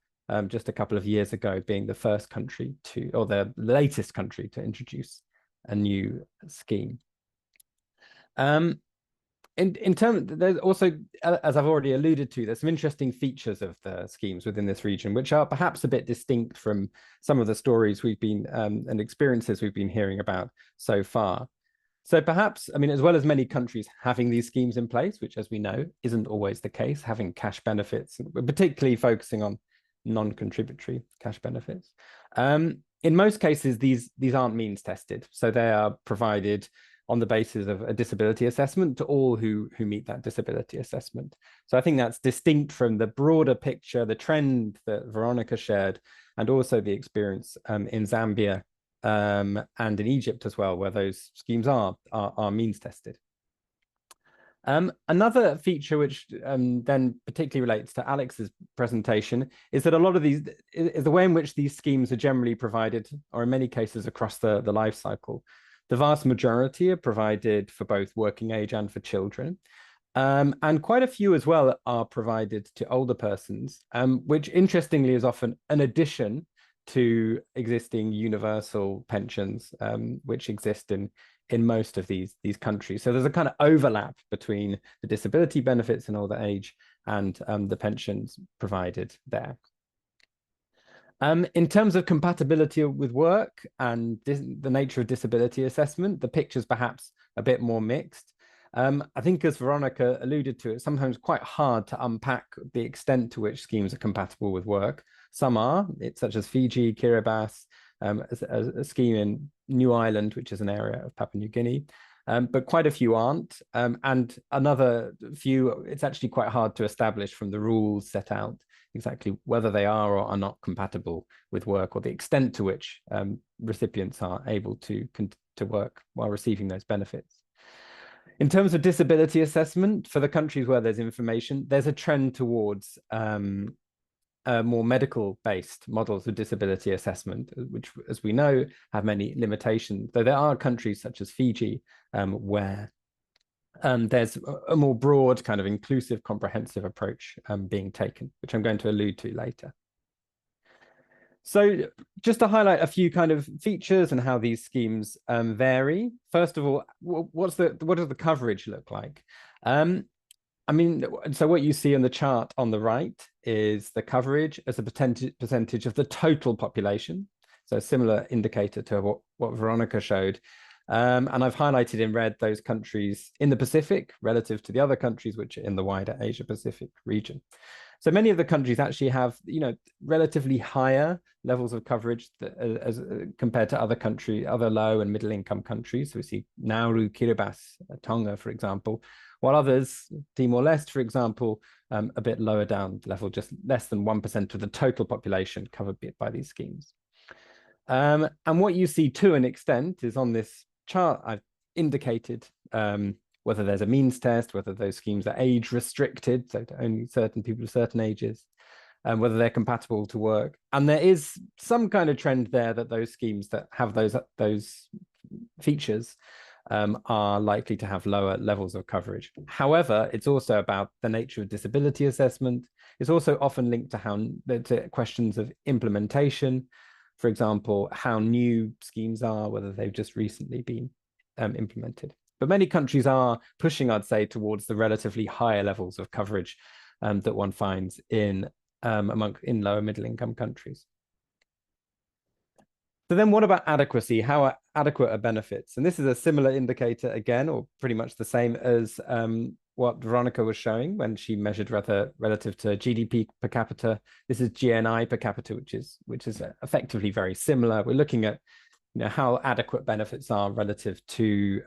just a couple of years ago, being the first country to, or the latest country to introduce a new scheme. In terms, there's also, as I've already alluded to, there's some interesting features of the schemes within this region, which are perhaps a bit distinct from some of the stories we've been and experiences we've been hearing about so far. So perhaps, I mean, as well as many countries having these schemes in place, which, as we know, isn't always the case, having cash benefits, particularly focusing on non-contributory cash benefits. In most cases, these aren't means tested, so they are provided on the basis of a disability assessment to all who meet that disability assessment. So I think that's distinct from the broader picture, the trend that Veronica shared, and also the experience in Zambia and in Egypt as well, where those schemes are means tested. Another feature which then particularly relates to Alex's presentation is that a lot of these, is the way in which these schemes are generally provided, or in many cases across the life cycle. The vast majority are provided for both working age and for children. And quite a few as well are provided to older persons, which interestingly is often an addition to existing universal pensions, which exist in most of these countries. So there's a kind of overlap between the disability benefits in older age and the pensions provided there. In terms of compatibility with work and the nature of disability assessment, the picture's perhaps a bit more mixed. I think, as Veronica alluded to, it's sometimes quite hard to unpack the extent to which schemes are compatible with work. Some are, such as Fiji, Kiribati, a scheme in New Ireland, which is an area of Papua New Guinea, but quite a few aren't. And another few, it's actually quite hard to establish from the rules set out exactly whether they are or are not compatible with work, or the extent to which recipients are able to work while receiving those benefits. In terms of disability assessment, for the countries where there's information, there's a trend towards more medical-based models of disability assessment, which, as we know, have many limitations, though there are countries such as Fiji where there's a more broad kind of inclusive, comprehensive approach being taken, which I'm going to allude to later. So just to highlight a few kind of features and how these schemes vary. First of all, what does the coverage look like? I mean, so what you see on the chart on the right is the coverage as a percentage of the total population. So a similar indicator to what Veronica showed. And I've highlighted in red those countries in the Pacific relative to the other countries which are in the wider Asia Pacific region. So many of the countries actually have, you know, relatively higher levels of coverage as compared to other low and middle income countries. So we see Nauru, Kiribati, Tonga, for example, while others, Timor-Leste, for example, a bit lower down level, just less than 1% of the total population covered by these schemes. And what you see to an extent is on this chart I've indicated, whether there's a means test, whether those schemes are age restricted, so to only certain people of certain ages, and whether they're compatible to work. And there is some kind of trend there that those schemes that have those features are likely to have lower levels of coverage. However, it's also about the nature of disability assessment. It's also often linked to questions of implementation. For example, how new schemes are, whether they've just recently been implemented. But many countries are pushing, I'd say, towards the relatively higher levels of coverage that one finds in lower middle income countries. So then what about adequacy? How adequate are benefits? And this is a similar indicator again, or pretty much the same as what Veronica was showing when she measured relative to GDP per capita. This is GNI per capita, which is effectively very similar. We're looking at how adequate benefits are relative to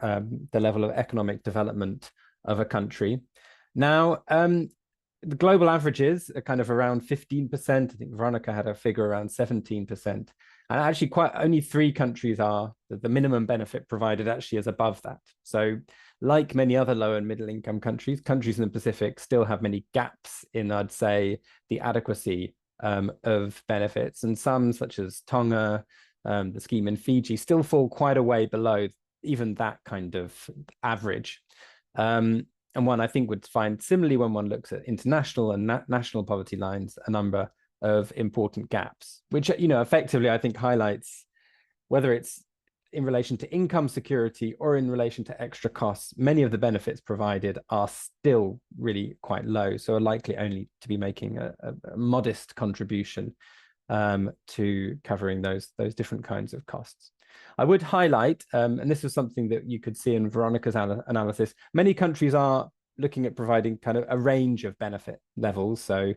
the level of economic development of a country. Now, the global averages are kind of around 15%. I think Veronica had a figure around 17%. And actually only 3 countries are, the minimum benefit provided actually is above that. So like many other low and middle income countries in the Pacific still have many gaps in, I'd say, the adequacy of benefits. And some, such as Tonga, the scheme in Fiji, still fall quite a way below even that kind of average. And one I think would find similarly when one looks at international and national poverty lines, a number of important gaps, which effectively I think highlights whether it's in relation to income security or in relation to extra costs, many of the benefits provided are still really quite low, so are likely only to be making a modest contribution to covering those different kinds of costs. I would highlight, and this was something that you could see in Veronica's analysis, many countries are looking at providing kind of a range of benefit levels, so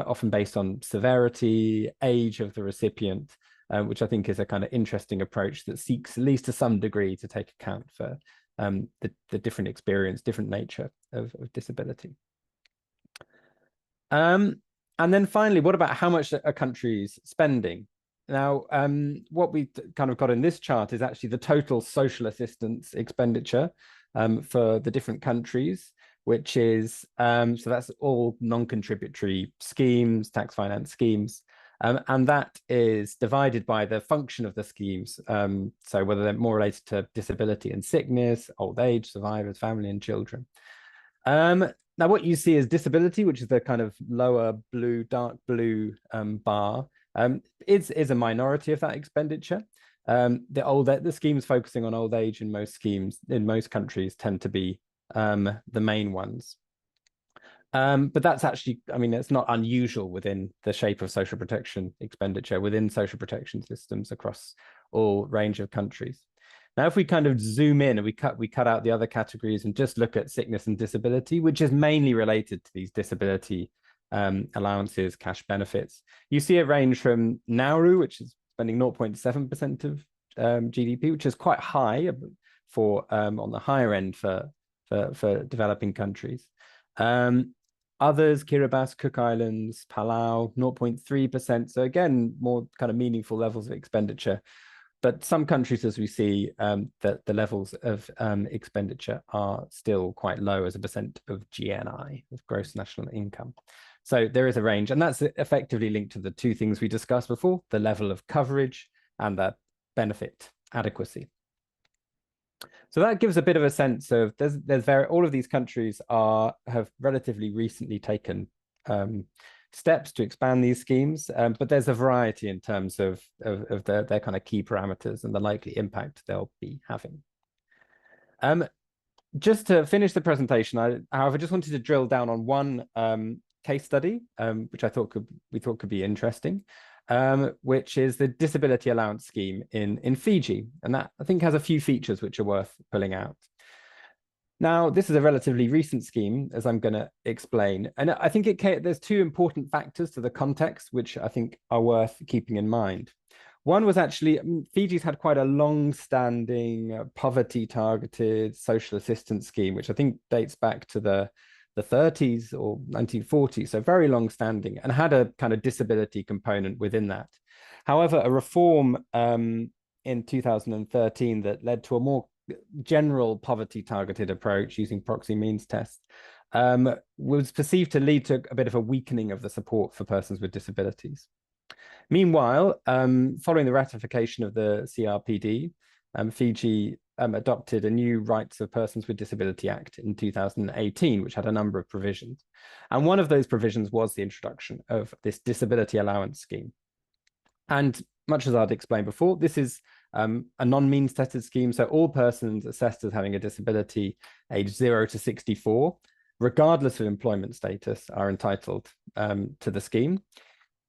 often based on severity, age of the recipient, which I think is a kind of interesting approach that seeks, at least to some degree, to take account for the different experience, different nature of disability. And then finally, what about how much a country's spending? Now, what we kind of got in this chart is actually the total social assistance expenditure for the different countries, which is, so that's all non-contributory schemes, tax finance schemes, and that is divided by the function of the schemes. So whether they're more related to disability and sickness, old age, survivors, family and children. Now what you see is disability, which is the kind of lower blue, dark blue bar, is a minority of that expenditure. The schemes focusing on old age in most countries tend to be the main ones. But that's actually, I mean, it's not unusual within the shape of social protection expenditure within social protection systems across all range of countries. Now, if we kind of zoom in and we cut out the other categories and just look at sickness and disability, which is mainly related to these disability allowances, cash benefits, you see a range from Nauru, which is spending 0.7% of GDP, which is quite high for on the higher end for developing countries. Others, Kiribati, Cook Islands, Palau, 0.3%. So again, more kind of meaningful levels of expenditure. But some countries, as we see, that the levels of expenditure are still quite low as a percent of GNI, of gross national income. So there is a range, and that's effectively linked to the two things we discussed before, the level of coverage and the benefit adequacy. So that gives a bit of a sense of all of these countries have relatively recently taken steps to expand these schemes, but there's a variety in terms of their kind of key parameters and the likely impact they'll be having. Just to finish the presentation, however, just wanted to drill down on one case study, which we thought could be interesting. Which is the disability allowance scheme in Fiji. And that I think has a few features which are worth pulling out. Now, this is a relatively recent scheme, as I'm going to explain. And I think there's two important factors to the context, which I think are worth keeping in mind. One was actually, Fiji's had quite a long-standing poverty-targeted social assistance scheme, which I think dates back to the the 30s or 1940s, so very long standing, and had a kind of disability component within that. However, a reform in 2013 that led to a more general poverty targeted approach using proxy means tests was perceived to lead to a bit of a weakening of the support for persons with disabilities. Meanwhile, following the ratification of the CRPD, Fiji adopted a new Rights of Persons with Disability Act in 2018, which had a number of provisions. And one of those provisions was the introduction of this disability allowance scheme. And much as I'd explained before, this is a non-means tested scheme. So all persons assessed as having a disability aged 0 to 64, regardless of employment status, are entitled to the scheme.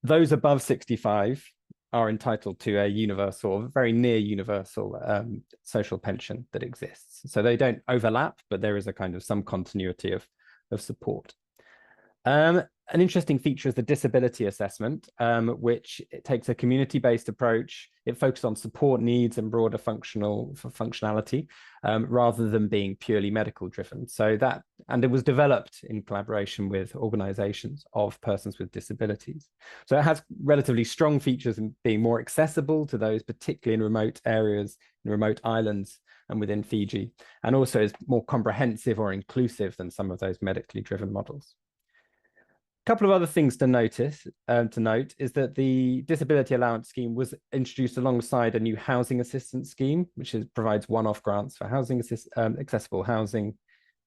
Those above 65 are entitled to a universal, very near universal social pension that exists. So they don't overlap, but there is a kind of some continuity of support. An interesting feature is the disability assessment, which it takes a community-based approach. It focuses on support needs and broader functionality, rather than being purely medical driven. So that, and it was developed in collaboration with organizations of persons with disabilities. So it has relatively strong features in being more accessible to those, particularly in remote areas, in remote islands, and within Fiji, and also is more comprehensive or inclusive than some of those medically driven models. A couple of other things to note is that the disability allowance scheme was introduced alongside a new housing assistance scheme, which provides one-off grants for accessible housing,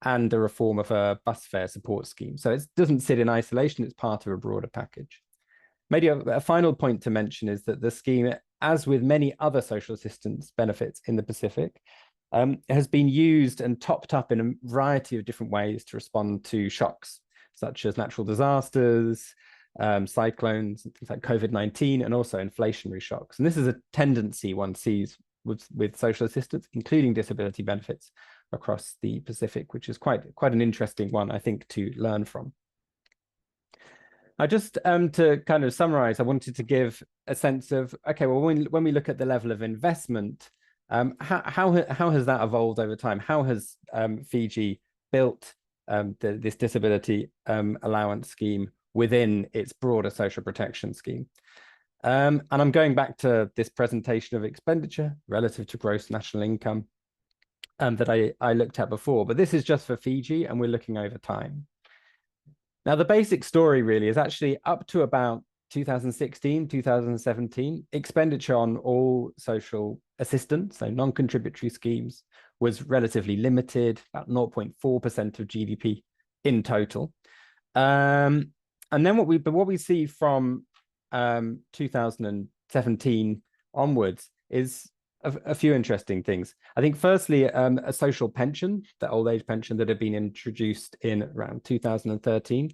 and a reform of a bus fare support scheme. So it doesn't sit in isolation, it's part of a broader package. Maybe a final point to mention is that the scheme, as with many other social assistance benefits in the Pacific, has been used and topped up in a variety of different ways to respond to shocks, such as natural disasters, cyclones, things like COVID-19, and also inflationary shocks. And this is a tendency one sees with social assistance, including disability benefits across the Pacific, which is quite an interesting one, I think, to learn from. I just, to kind of summarize, I wanted to give a sense of, okay, well, when we look at the level of investment, how has that evolved over time? How has Fiji built this disability allowance scheme within its broader social protection scheme? And I'm going back to this presentation of expenditure relative to gross national income that I looked at before, but this is just for Fiji and we're looking over time. Now, the basic story really is actually up to about 2016, 2017, expenditure on all social assistance, so non-contributory schemes, was relatively limited, about 0.4% of GDP in total. And then what we see from 2017 onwards is a few interesting things. I think firstly, a social pension, the old age pension that had been introduced in around 2013,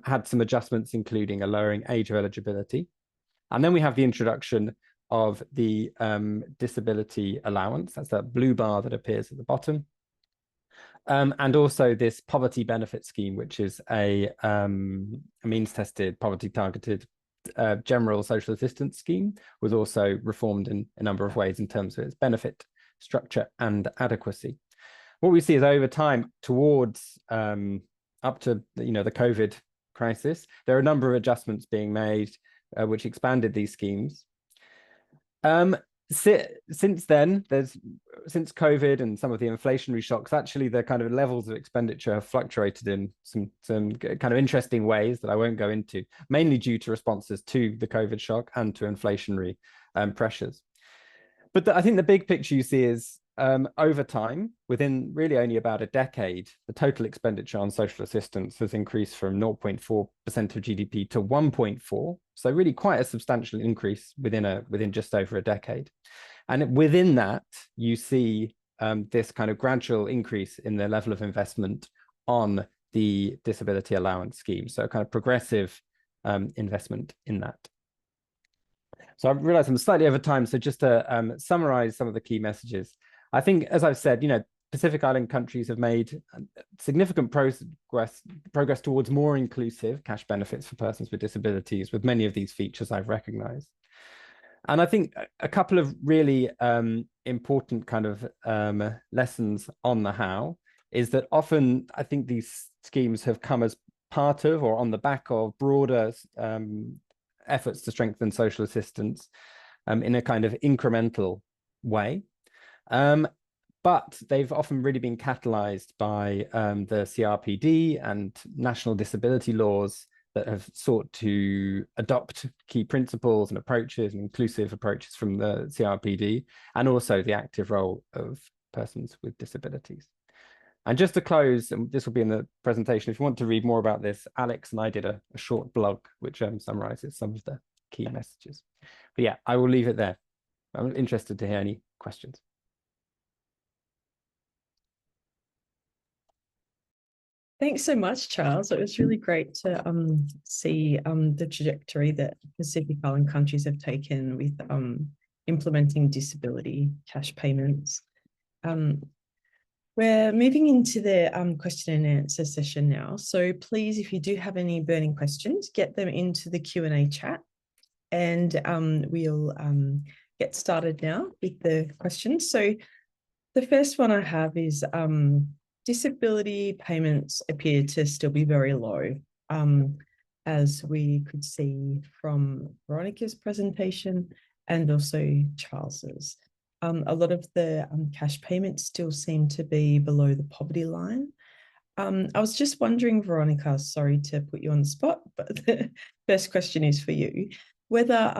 had some adjustments, including a lowering age of eligibility. And then we have the introduction of the disability allowance. That's that blue bar that appears at the bottom. And also this poverty benefit scheme, which is a means-tested, poverty-targeted general social assistance scheme, was also reformed in a number of ways in terms of its benefit structure and adequacy. What we see is over time towards up to the COVID crisis, there are a number of adjustments being made which expanded these schemes. Since then, since COVID and some of the inflationary shocks, actually the kind of levels of expenditure have fluctuated in some kind of interesting ways that I won't go into, mainly due to responses to the COVID shock and to inflationary pressures. But I think the big picture you see is over time, within really only about a decade, the total expenditure on social assistance has increased from 0.4% of GDP to 1.4%. So really quite a substantial increase within just over a decade. And within that, you see this kind of gradual increase in the level of investment on the disability allowance scheme. So kind of progressive investment in that. So I realize I'm slightly over time. So just to summarize some of the key messages. I think, as I've said, Pacific Island countries have made significant progress towards more inclusive cash benefits for persons with disabilities, with many of these features I've recognized. And I think a couple of really important kind of lessons on the how is that often I think these schemes have come as part of or on the back of broader efforts to strengthen social assistance in a kind of incremental way. But they've often really been catalyzed by the CRPD and national disability laws that have sought to adopt key principles and approaches and inclusive approaches from the CRPD, and also the active role of persons with disabilities. And just to close, and this will be in the presentation, if you want to read more about this, Alex and I did a short blog which summarizes some of the key messages. But yeah, I will leave it there. I'm interested to hear any questions. Thanks so much, Charles. It was really great to see the trajectory that Pacific Island countries have taken with implementing disability cash payments. We're moving into the question and answer session now. So please, if you do have any burning questions, get them into the Q&A chat, and we'll get started now with the questions. So the first one I have is disability payments appear to still be very low, as we could see from Veronica's presentation and also Charles's. A lot of the cash payments still seem to be below the poverty line. I was just wondering, Veronica, sorry to put you on the spot, but the first question is for you, whether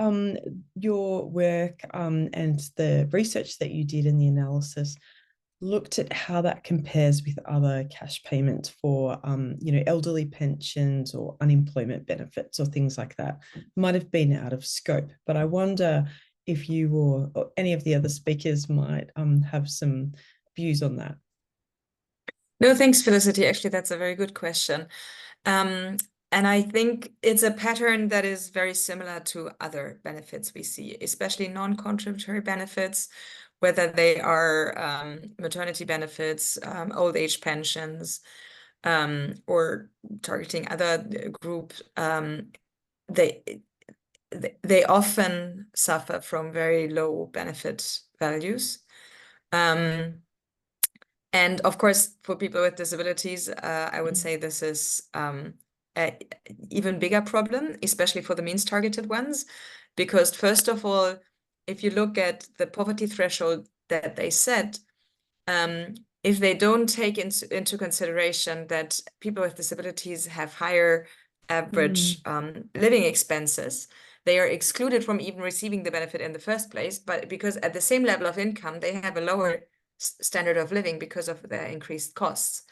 your work and the research that you did in the analysis looked at how that compares with other cash payments for, elderly pensions or unemployment benefits or things like that. Might have been out of scope, but I wonder if you or any of the other speakers might have some views on that. No, thanks, Felicity. Actually, that's a very good question. And I think it's a pattern that is very similar to other benefits we see, especially non-contributory benefits, whether they are maternity benefits, old age pensions, or targeting other groups. They often suffer from very low benefit values. And of course, for people with disabilities, I would say this is an even bigger problem, especially for the means targeted ones, because first of all, if you look at the poverty threshold that they set, if they don't take into consideration that people with disabilities have higher average living expenses, they are excluded from even receiving the benefit in the first place, but because at the same level of income, they have a lower standard of living because of their increased costs.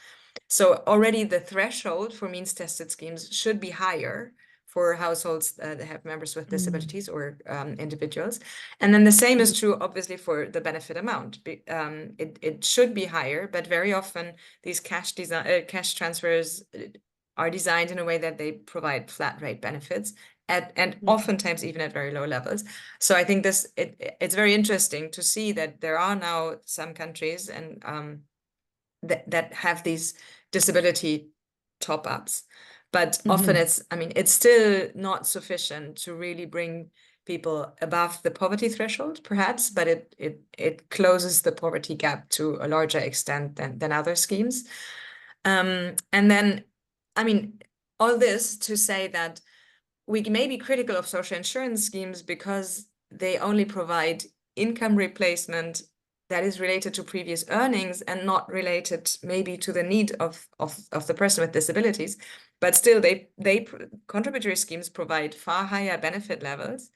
So already the threshold for means tested schemes should be higher for households that have members with disabilities or individuals. And then the same is true, obviously, for the benefit amount. It should be higher, but very often these cash transfers are designed in a way that they provide flat rate benefits and oftentimes even at very low levels. So I think it's very interesting to see that there are now some countries and that have these disability top-ups. But often it's still not sufficient to really bring people above the poverty threshold, perhaps, but it closes the poverty gap to a larger extent than other schemes. And then, all this to say that we may be critical of social insurance schemes because they only provide income replacement that is related to previous earnings and not related maybe to the need of the person with disabilities. But still, contributory schemes provide far higher benefit levels.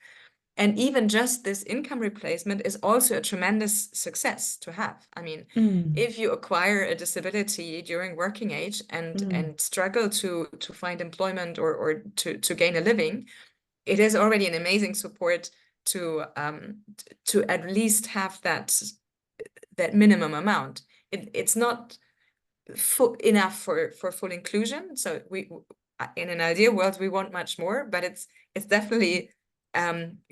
And even just this income replacement is also a tremendous success to have. If you acquire a disability during working age and struggle to find employment or to gain a living, it is already an amazing support to at least have that minimum amount. It's not enough for full inclusion. So we, in an ideal world, we want much more, but it's definitely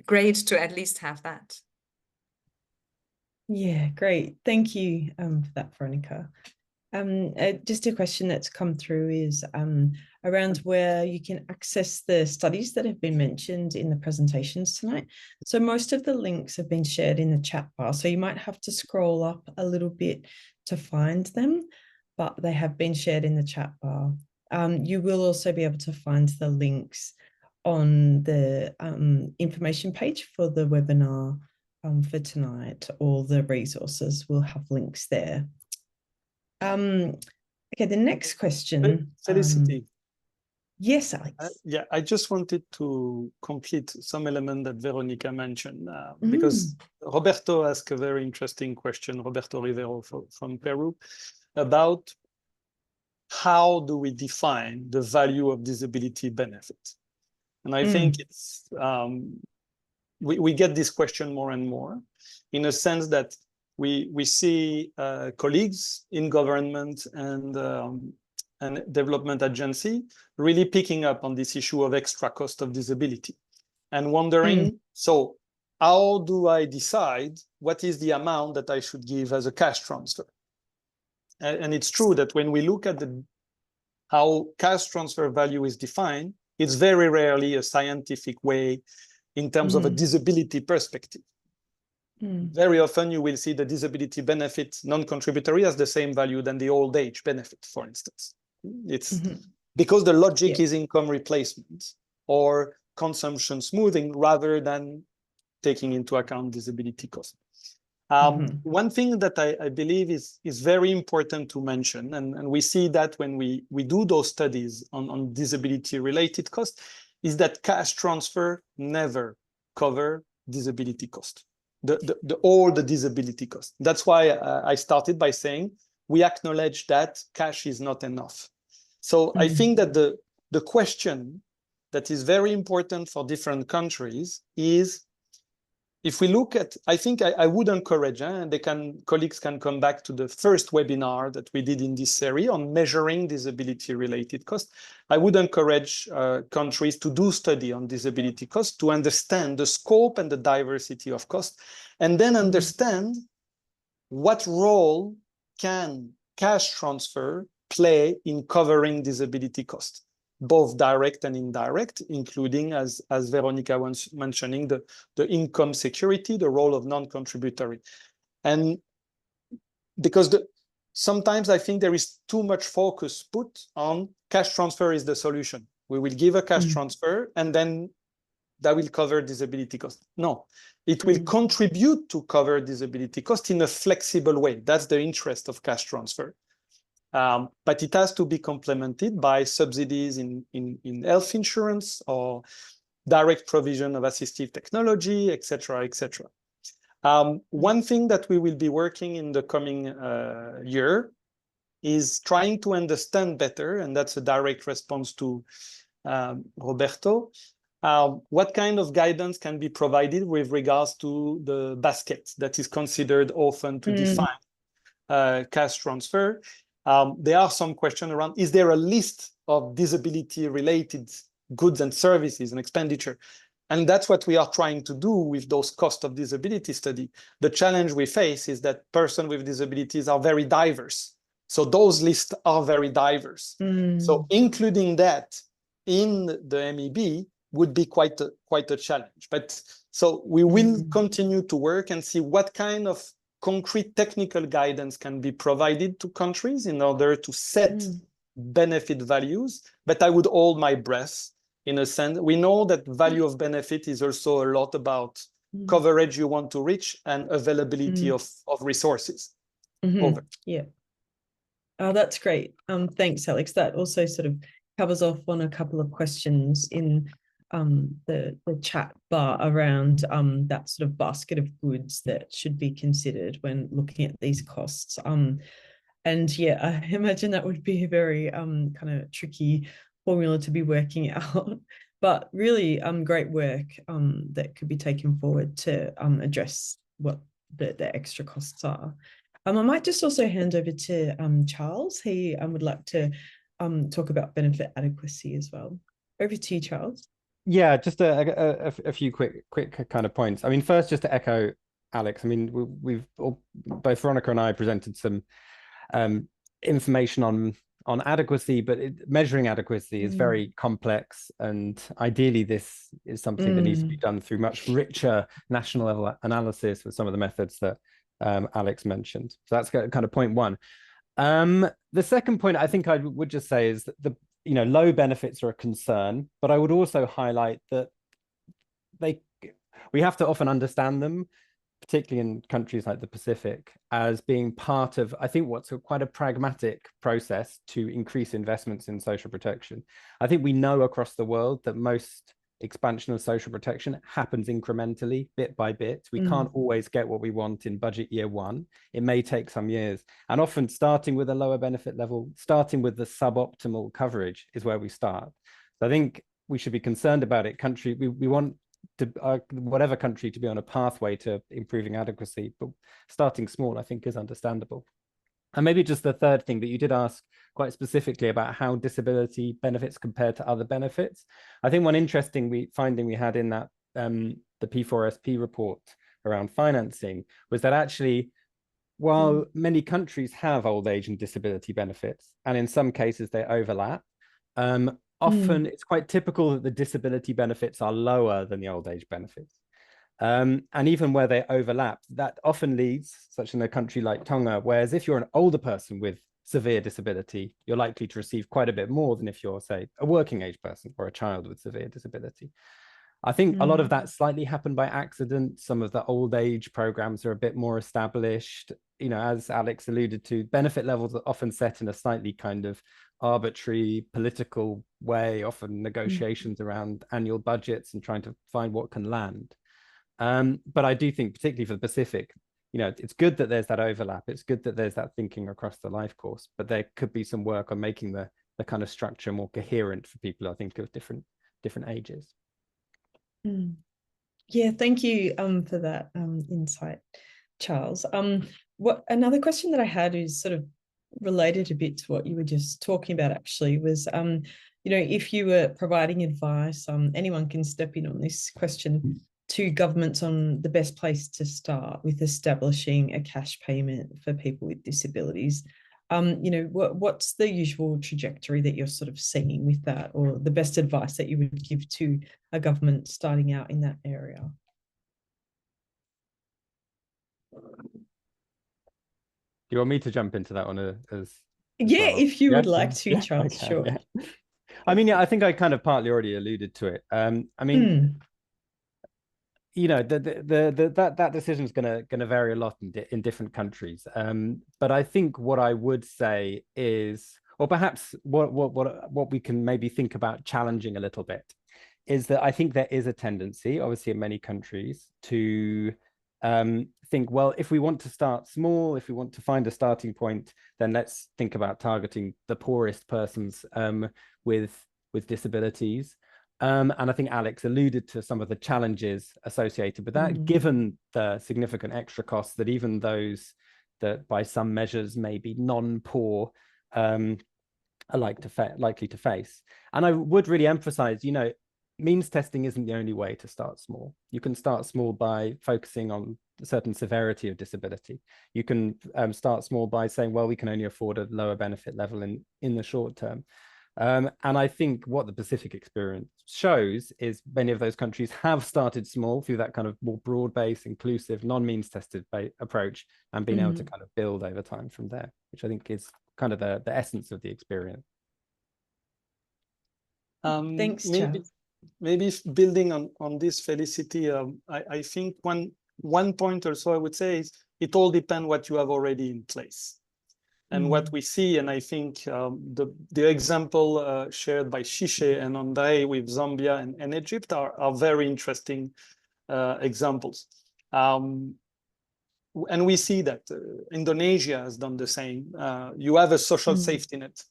great to at least have that. Yeah, great. Thank you for that, Veronica. Just a question that's come through is around where you can access the studies that have been mentioned in the presentations tonight. So most of the links have been shared in the chat bar, so you might have to scroll up a little bit to find them. but they have been shared in the chat bar. You will also be able to find the links on the information page for the webinar for tonight. All the resources will have links there. Okay, the next question. Felicity. Yes, Alex. Yeah, I just wanted to complete some element that Veronica mentioned, because Roberto asked a very interesting question, Roberto Rivero from Peru, about how do we define the value of disability benefit? And I think it's, we get this question more and more, in a sense that we see colleagues in government and development agency really picking up on this issue of extra cost of disability and wondering, so how do I decide what is the amount that I should give as a cash transfer? And it's true that when we look at how cash transfer value is defined, it's very rarely a scientific way in terms of a disability perspective. Very often you will see the disability benefit non-contributory has the same value than the old age benefit, for instance. It's because the logic is income replacement or consumption smoothing rather than taking into account disability cost. One thing that I believe is very important to mention, and we see that when we do those studies on disability related costs, is that cash transfer never cover disability cost, all the disability cost. That's why I started by saying we acknowledge that cash is not enough. So I think that the question that is very important for different countries is, if we look at, I think I would encourage, and colleagues can come back to the first webinar that we did in this series on measuring disability-related costs. I would encourage countries to do study on disability costs to understand the scope and the diversity of costs, and then understand what role can cash transfer play in covering disability costs, both direct and indirect, including, as Veronica was mentioning, the income security, the role of non-contributory. And because sometimes I think there is too much focus put on cash transfer is the solution. We will give a cash transfer and then that will cover disability cost. No, it will contribute to cover disability cost in a flexible way. That's the interest of cash transfer. But it has to be complemented by subsidies in health insurance or direct provision of assistive technology, et cetera, et cetera. One thing that we will be working in the coming year is trying to understand better, and that's a direct response to Roberto, what kind of guidance can be provided with regards to the basket that is considered often to define cash transfer. There are some questions around, is there a list of disability-related goods and services and expenditure? And that's what we are trying to do with those cost of disability study. The challenge we face is that persons with disabilities are very diverse. So those lists are very diverse. So including that in the MEB would be quite a challenge. But so we will continue to work and see what kind of concrete technical guidance can be provided to countries in order to set benefit values. But I would hold my breath in a sense. We know that value of benefit is also a lot about coverage you want to reach and availability of resources. Over. Yeah. Oh, that's great. Thanks, Alex. That also sort of covers off on a couple of questions in the chat bar around that sort of basket of goods that should be considered when looking at these costs. And yeah, I imagine that would be a very kind of tricky formula to be working out, but really great work that could be taken forward to address what the extra costs are. I might just also hand over to Charles. He would like to talk about benefit adequacy as well. Over to you, Charles. Yeah, just a few quick kind of points. I mean, first, just to echo Alex, I mean, we've both Veronica and I presented some information on adequacy, but measuring adequacy is very complex, and ideally this is something that needs to be done through much richer national level analysis with some of the methods that Alex mentioned. So that's kind of point one. The second point I think I would just say is that low benefits are a concern, but I would also highlight that we have to often understand them, particularly in countries like the Pacific, as being part of, I think, what's quite a pragmatic process to increase investments in social protection. I think we know across the world that most expansion of social protection happens incrementally, bit by bit. We can't always get what we want in budget year one. It may take some years. And often starting with a lower benefit level, starting with the suboptimal coverage is where we start. So I think we should be concerned about it. We want to whatever country to be on a pathway to improving adequacy, but starting small, I think, is understandable. And maybe just the third thing that you did ask quite specifically about how disability benefits compare to other benefits. I think one interesting finding we had in that the P4SP report around financing was that actually, while many countries have old age and disability benefits, and in some cases they overlap, often it's quite typical that the disability benefits are lower than the old age benefits. And even where they overlap, that often leads, such in a country like Tonga, whereas if you're an older person with severe disability, you're likely to receive quite a bit more than if you're, say, a working age person or a child with severe disability. I think a lot of that slightly happened by accident. Some of the old age programs are a bit more established. As Alex alluded to, benefit levels are often set in a slightly kind of arbitrary political way, often negotiations around annual budgets and trying to find what can land. But I do think, particularly for the Pacific, it's good that there's that overlap. It's good that there's that thinking across the life course, but there could be some work on making the kind of structure more coherent for people, I think, of different ages. Yeah, thank you for that insight, Charles. What another question that I had is sort of related a bit to what you were just talking about, actually, was if you were providing advice, anyone can step in on this question, to governments on the best place to start with establishing a cash payment for people with disabilities. What's the usual trajectory that you're sort of seeing with that, or the best advice that you would give to a government starting out in that area? Do you want me to jump into that one as yeah, well? if you would like to, Charles, okay, sure. Yeah. I mean, I think I kind of partly already alluded to it. That decision is going to vary a lot in different countries. But I think what I would say is, or perhaps what we can maybe think about challenging a little bit, is that I think there is a tendency, obviously in many countries, to think, well, if we want to start small, if we want to find a starting point, then let's think about targeting the poorest persons with disabilities. And I think Alex alluded to some of the challenges associated with that, given the significant extra costs that even those that by some measures may be non-poor are likely to face. And I would really emphasize, means testing isn't the only way to start small. You can start small by focusing on a certain severity of disability. You can start small by saying, well, we can only afford a lower benefit level in the short term. And I think what the Pacific experience shows is many of those countries have started small through that kind of more broad-based, inclusive, non-means tested approach, and been able to kind of build over time from there, which I think is kind of the essence of the experience. Thanks, Charles. Maybe building on this, Felicity, I think one point or so I would say is it all depends what you have already in place. And what we see, and I think the example shared by Shishe and Andre with Zambia and Egypt are very interesting examples. And we see that Indonesia has done the same. You have a social safety net,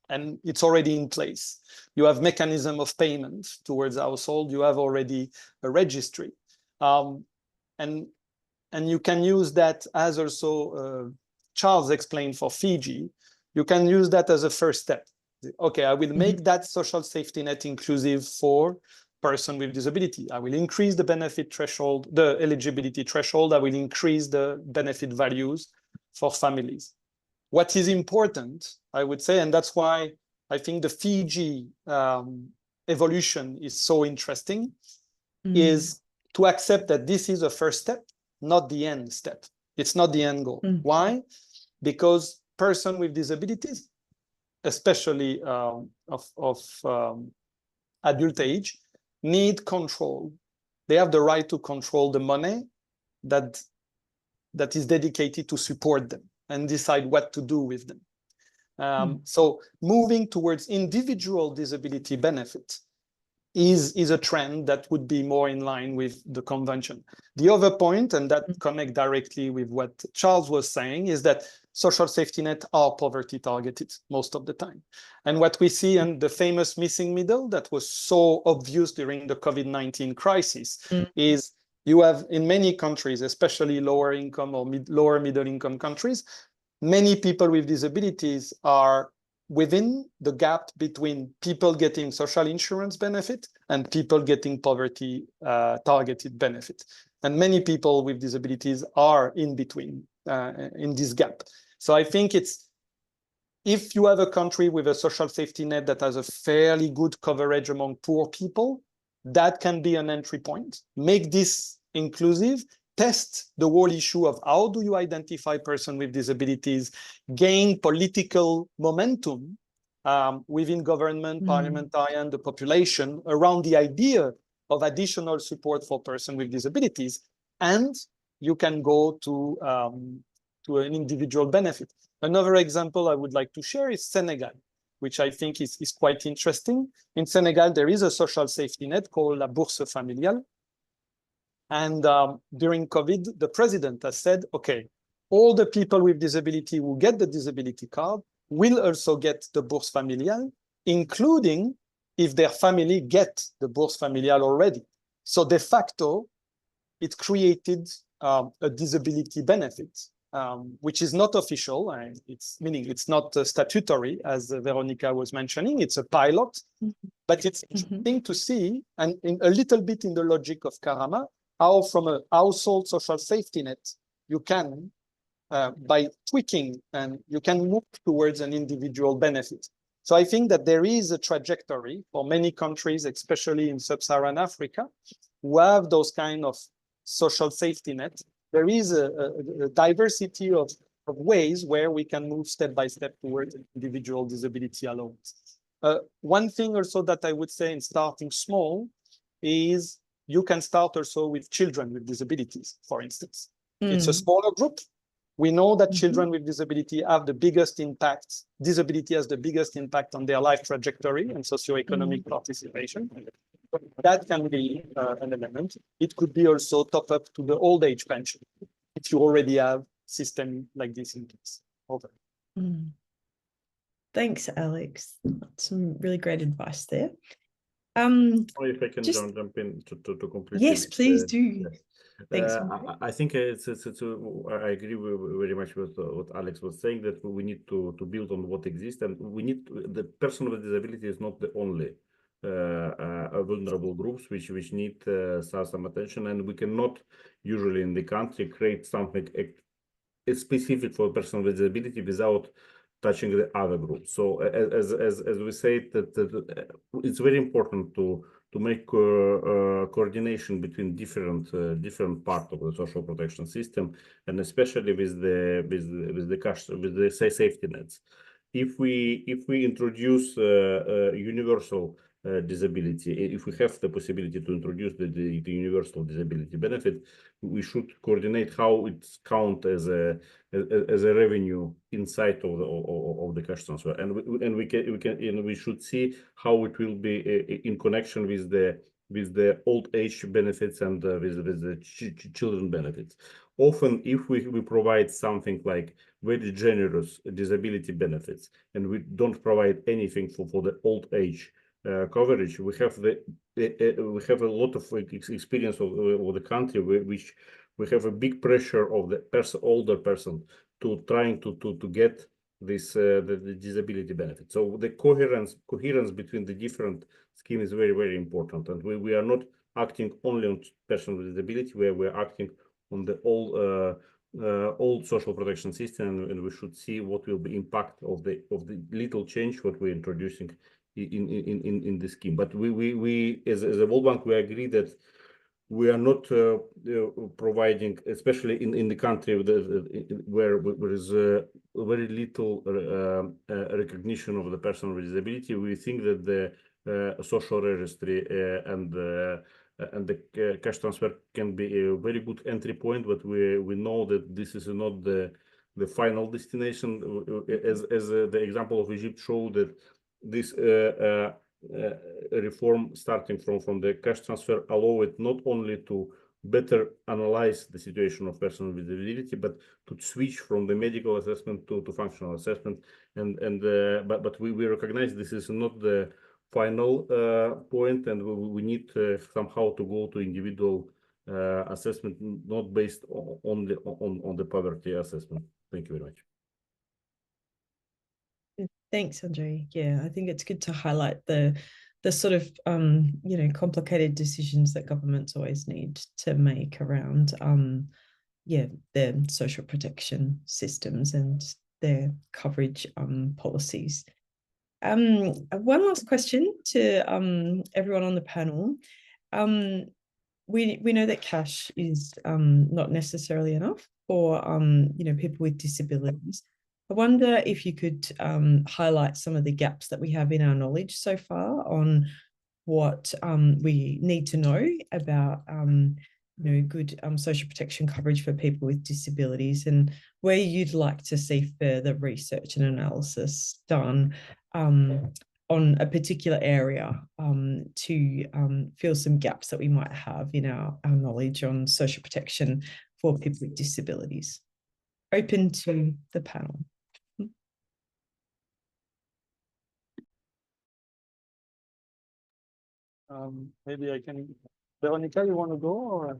and it's already in place. You have mechanism of payment towards household. You have already a registry. And you can use that as also Charles explained for Fiji. You can use that as a first step. Okay, I will make that social safety net inclusive for person with disability. I will increase the benefit threshold, the eligibility threshold. I will increase the benefit values for families. What is important, I would say, and that's why I think the Fiji evolution is so interesting, is to accept that this is a first step, not the end step. It's not the end goal. Why? Because person with disabilities, especially adult age, need control. They have the right to control the money that is dedicated to support them and decide what to do with them. So moving towards individual disability benefit is a trend that would be more in line with the convention. The other point, and that connects directly with what Charles was saying, is that social safety net are poverty targeted most of the time. And what we see in the famous missing middle that was so obvious during the COVID-19 crisis is you have in many countries, especially lower income or lower middle income countries, many people with disabilities are within the gap between people getting social insurance benefit and people getting poverty targeted benefit. And many people with disabilities are in between in this gap. So I think if you have a country with a social safety net that has a fairly good coverage among poor people, that can be an entry point. Make this inclusive, test the whole issue of how do you identify persons with disabilities, gain political momentum within government, parliamentarian, the population around the idea of additional support for persons with disabilities, and you can go to an individual benefit. Another example I would like to share is Senegal, which I think is quite interesting. In Senegal, there is a social safety net called La Bourse Familiale. And during COVID, the president has said, okay, all the people with disability who get the disability card will also get the Bourse Familiale, including if their family get the Bourse Familiale already. So de facto, it created a disability benefit, which is not official. Meaning it's not statutory, as Veronica was mentioning. It's a pilot, but it's interesting to see, and a little bit in the logic of Karama, how from a household social safety net, you can, by tweaking, and you can move towards an individual benefit. So I think that there is a trajectory for many countries, especially in sub-Saharan Africa, who have those kind of social safety net. There is a diversity of ways where we can move step by step towards individual disability allowance. One thing also that I would say in starting small is you can start also with children with disabilities, for instance. It's a smaller group. We know that children with disability have the biggest impact. Disability has the biggest impact on their life trajectory and socioeconomic participation. That can be an element. It could be also top up to the old age pension if you already have system like this in place. Over. Thanks, Alex. That's some really great advice there. If I can jump in to complete. Yes, please do. Yes. Thanks. I think I agree very much with what Alex was saying, that we need to build on what exists, and we need the person with disability is not the only vulnerable groups which need some attention, and we cannot usually in the country create something specific for a person with disability without touching the other groups. So as we say, that it's very important to make coordination between different parts of the social protection system, and especially with the safety nets. If we introduce universal disability, if we have the possibility to introduce the universal disability benefit, we should coordinate how it's count as a revenue inside of the cash transfer, and we should see how it will be in connection with the old age benefits and with the children benefits. Often, if we provide something like very generous disability benefits, and we don't provide anything for the old age coverage, we have a lot of experience of the country which we have a big pressure of the older person to trying to get this the disability benefit. So the coherence between the different schemes is very, very important, and we are not acting only on person with disability, where we're acting on the old social protection system, and we should see what will be impact of the little change what we're introducing in the scheme. But we as a World Bank, we agree that we are not providing, especially in the country where there is very little recognition of the person with disability. We think that the social registry and the cash transfer can be a very good entry point, but we know that this is not the final destination. As the example of Egypt showed that this reform starting from the cash transfer allow it not only to better analyze the situation of persons with disability, but to switch from the medical assessment to functional assessment. But we recognize this is not the final point, and we need somehow to go to individual assessment, not based on the poverty assessment. Thank you very much. Thanks, Andre. Yeah, I think it's good to highlight the sort of complicated decisions that governments always need to make around their social protection systems and their coverage policies. One last question to everyone on the panel. We know that cash is not necessarily enough for people with disabilities. I wonder if you could highlight some of the gaps that we have in our knowledge so far on what we need to know about good social protection coverage for people with disabilities, and where you'd like to see further research and analysis done on a particular area to fill some gaps that we might have in our knowledge on social protection for people with disabilities. Open to the panel. Maybe I can, Veronica, you want to go? Or?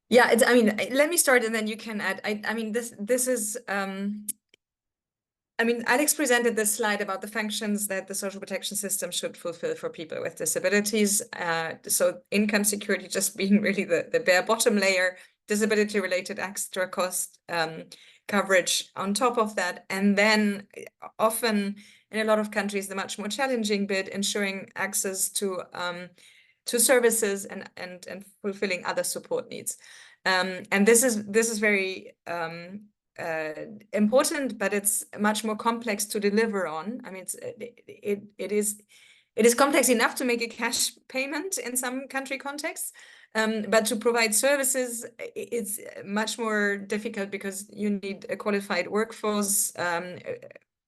Yeah, I mean, let me start and then you can add. I mean, this is, I mean, Alex presented this slide about the functions that the social protection system should fulfill for people with disabilities. So income security just being really the bare bottom layer, disability-related extra cost coverage on top of that. And then often in a lot of countries, the much more challenging bit, ensuring access to services and fulfilling other support needs. And this is very important, but it's much more complex to deliver on. I mean, it is complex enough to make a cash payment in some country contexts, but to provide services, it's much more difficult because you need a qualified workforce.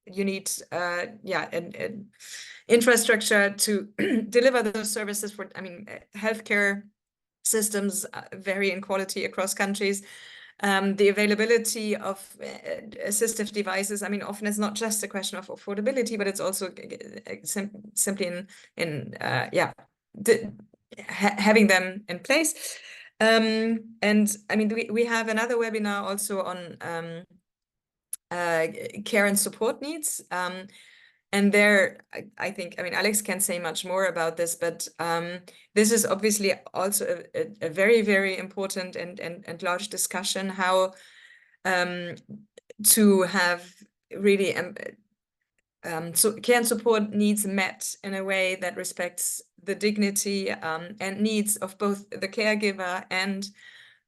You need an infrastructure to deliver those services for. I mean, healthcare systems vary in quality across countries. The availability of assistive devices, I mean, often it's not just a question of affordability, but it's also simply having them in place. And I mean, we have another webinar also on care and support needs. And there, I think, I mean, Alex can say much more about this, but this is obviously also a very, very important and large discussion, how to have really so care and support needs met in a way that respects the dignity and needs of both the caregiver and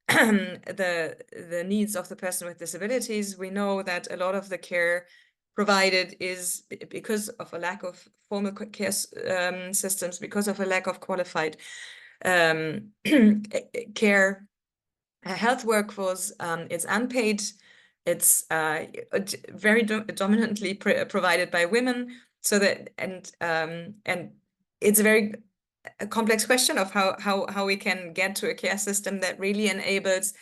the needs of the person with disabilities. We know that a lot of the care provided is because of a lack of formal care systems, because of a lack of qualified care health workforce. It's unpaid. It's very dominantly provided by women. So that and it's a very complex question of how we can get to a care system that really enables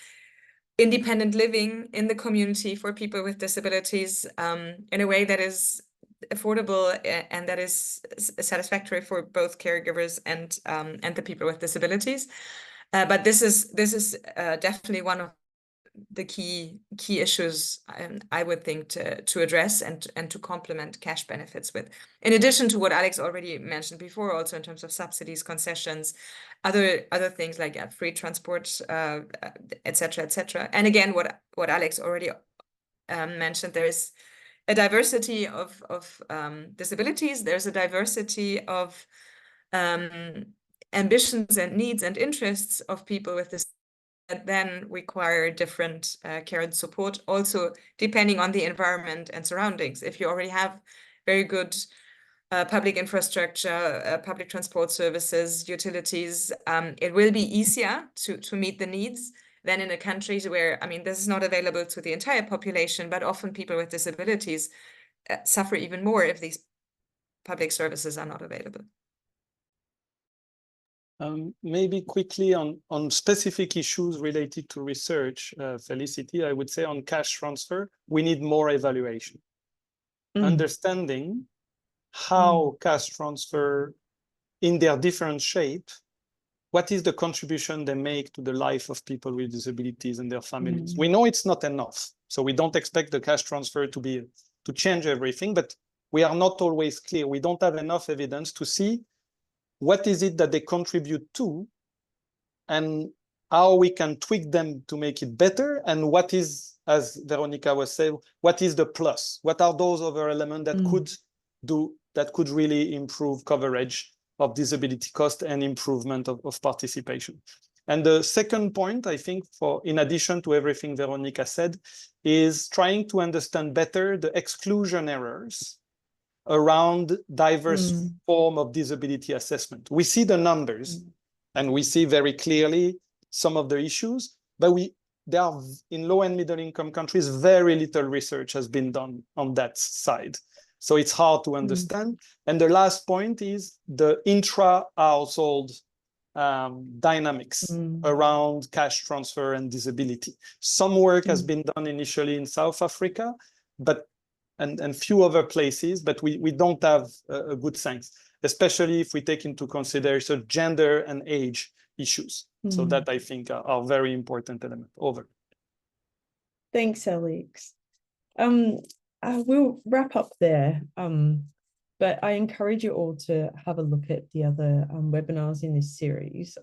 independent living in the community for people with disabilities in a way that is affordable and that is satisfactory for both caregivers and the people with disabilities. But this is definitely one of the key issues I would think to address and to complement cash benefits with, in addition to what Alex already mentioned before, also in terms of subsidies, concessions, other things like free transport, etc., etc. And again, what Alex already mentioned, there is a diversity of disabilities. There's a diversity of ambitions and needs and interests of people with this that then require different care and support, also depending on the environment and surroundings. If you already have very good public infrastructure, public transport services, utilities, it will be easier to meet the needs than in a country where, I mean, this is not available to the entire population, but often people with disabilities suffer even more if these public services are not available. Maybe quickly on specific issues related to research, Felicity, I would say on cash transfer, we need more evaluation. Understanding how cash transfer in their different shape, what is the contribution they make to the life of people with disabilities and their families. We know it's not enough, so we don't expect the cash transfer to change everything, but we are not always clear. We don't have enough evidence to see what is it that they contribute to and how we can tweak them to make it better, and what is, as Veronica was saying, what is the plus? What are those other elements that could really improve coverage of disability cost and improvement of participation? And the second point, I think, in addition to everything Veronica said, is trying to understand better the exclusion errors around diverse form of disability assessment. We see the numbers and we see very clearly some of the issues, but there are, in low and middle income countries, very little research has been done on that side. So it's hard to understand. And the last point is the intra-household dynamics around cash transfer and disability. Some work has been done initially in South Africa, but and few other places, but we don't have a good sense, especially if we take into consideration gender and age issues. So that, I think, are very important elements. Over. Thanks, Alex. We'll wrap up there, but I encourage you all to have a look at the other webinars in this series.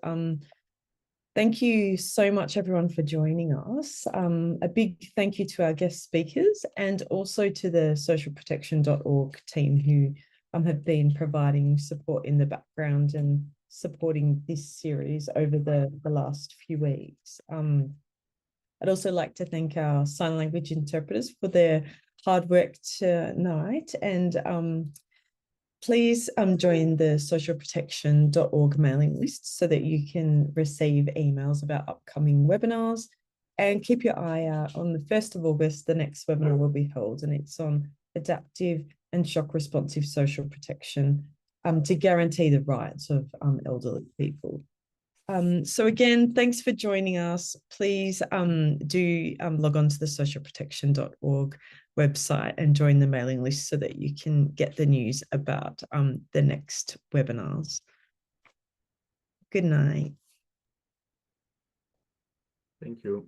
Thank you so much, everyone, for joining us. A big thank you to our guest speakers and also to the socialprotection.org team who have been providing support in the background and supporting this series over the last few weeks. I'd also like to thank our sign language interpreters for their hard work tonight, and please join the socialprotection.org mailing list so that you can receive emails about upcoming webinars, and keep your eye out on the 1st of August. The next webinar will be held, and it's on adaptive and shock responsive social protection to guarantee the rights of elderly people. So again, thanks for joining us. Please do log on to the socialprotection.org website and join the mailing list so that you can get the news about the next webinars. Good night. Thank you.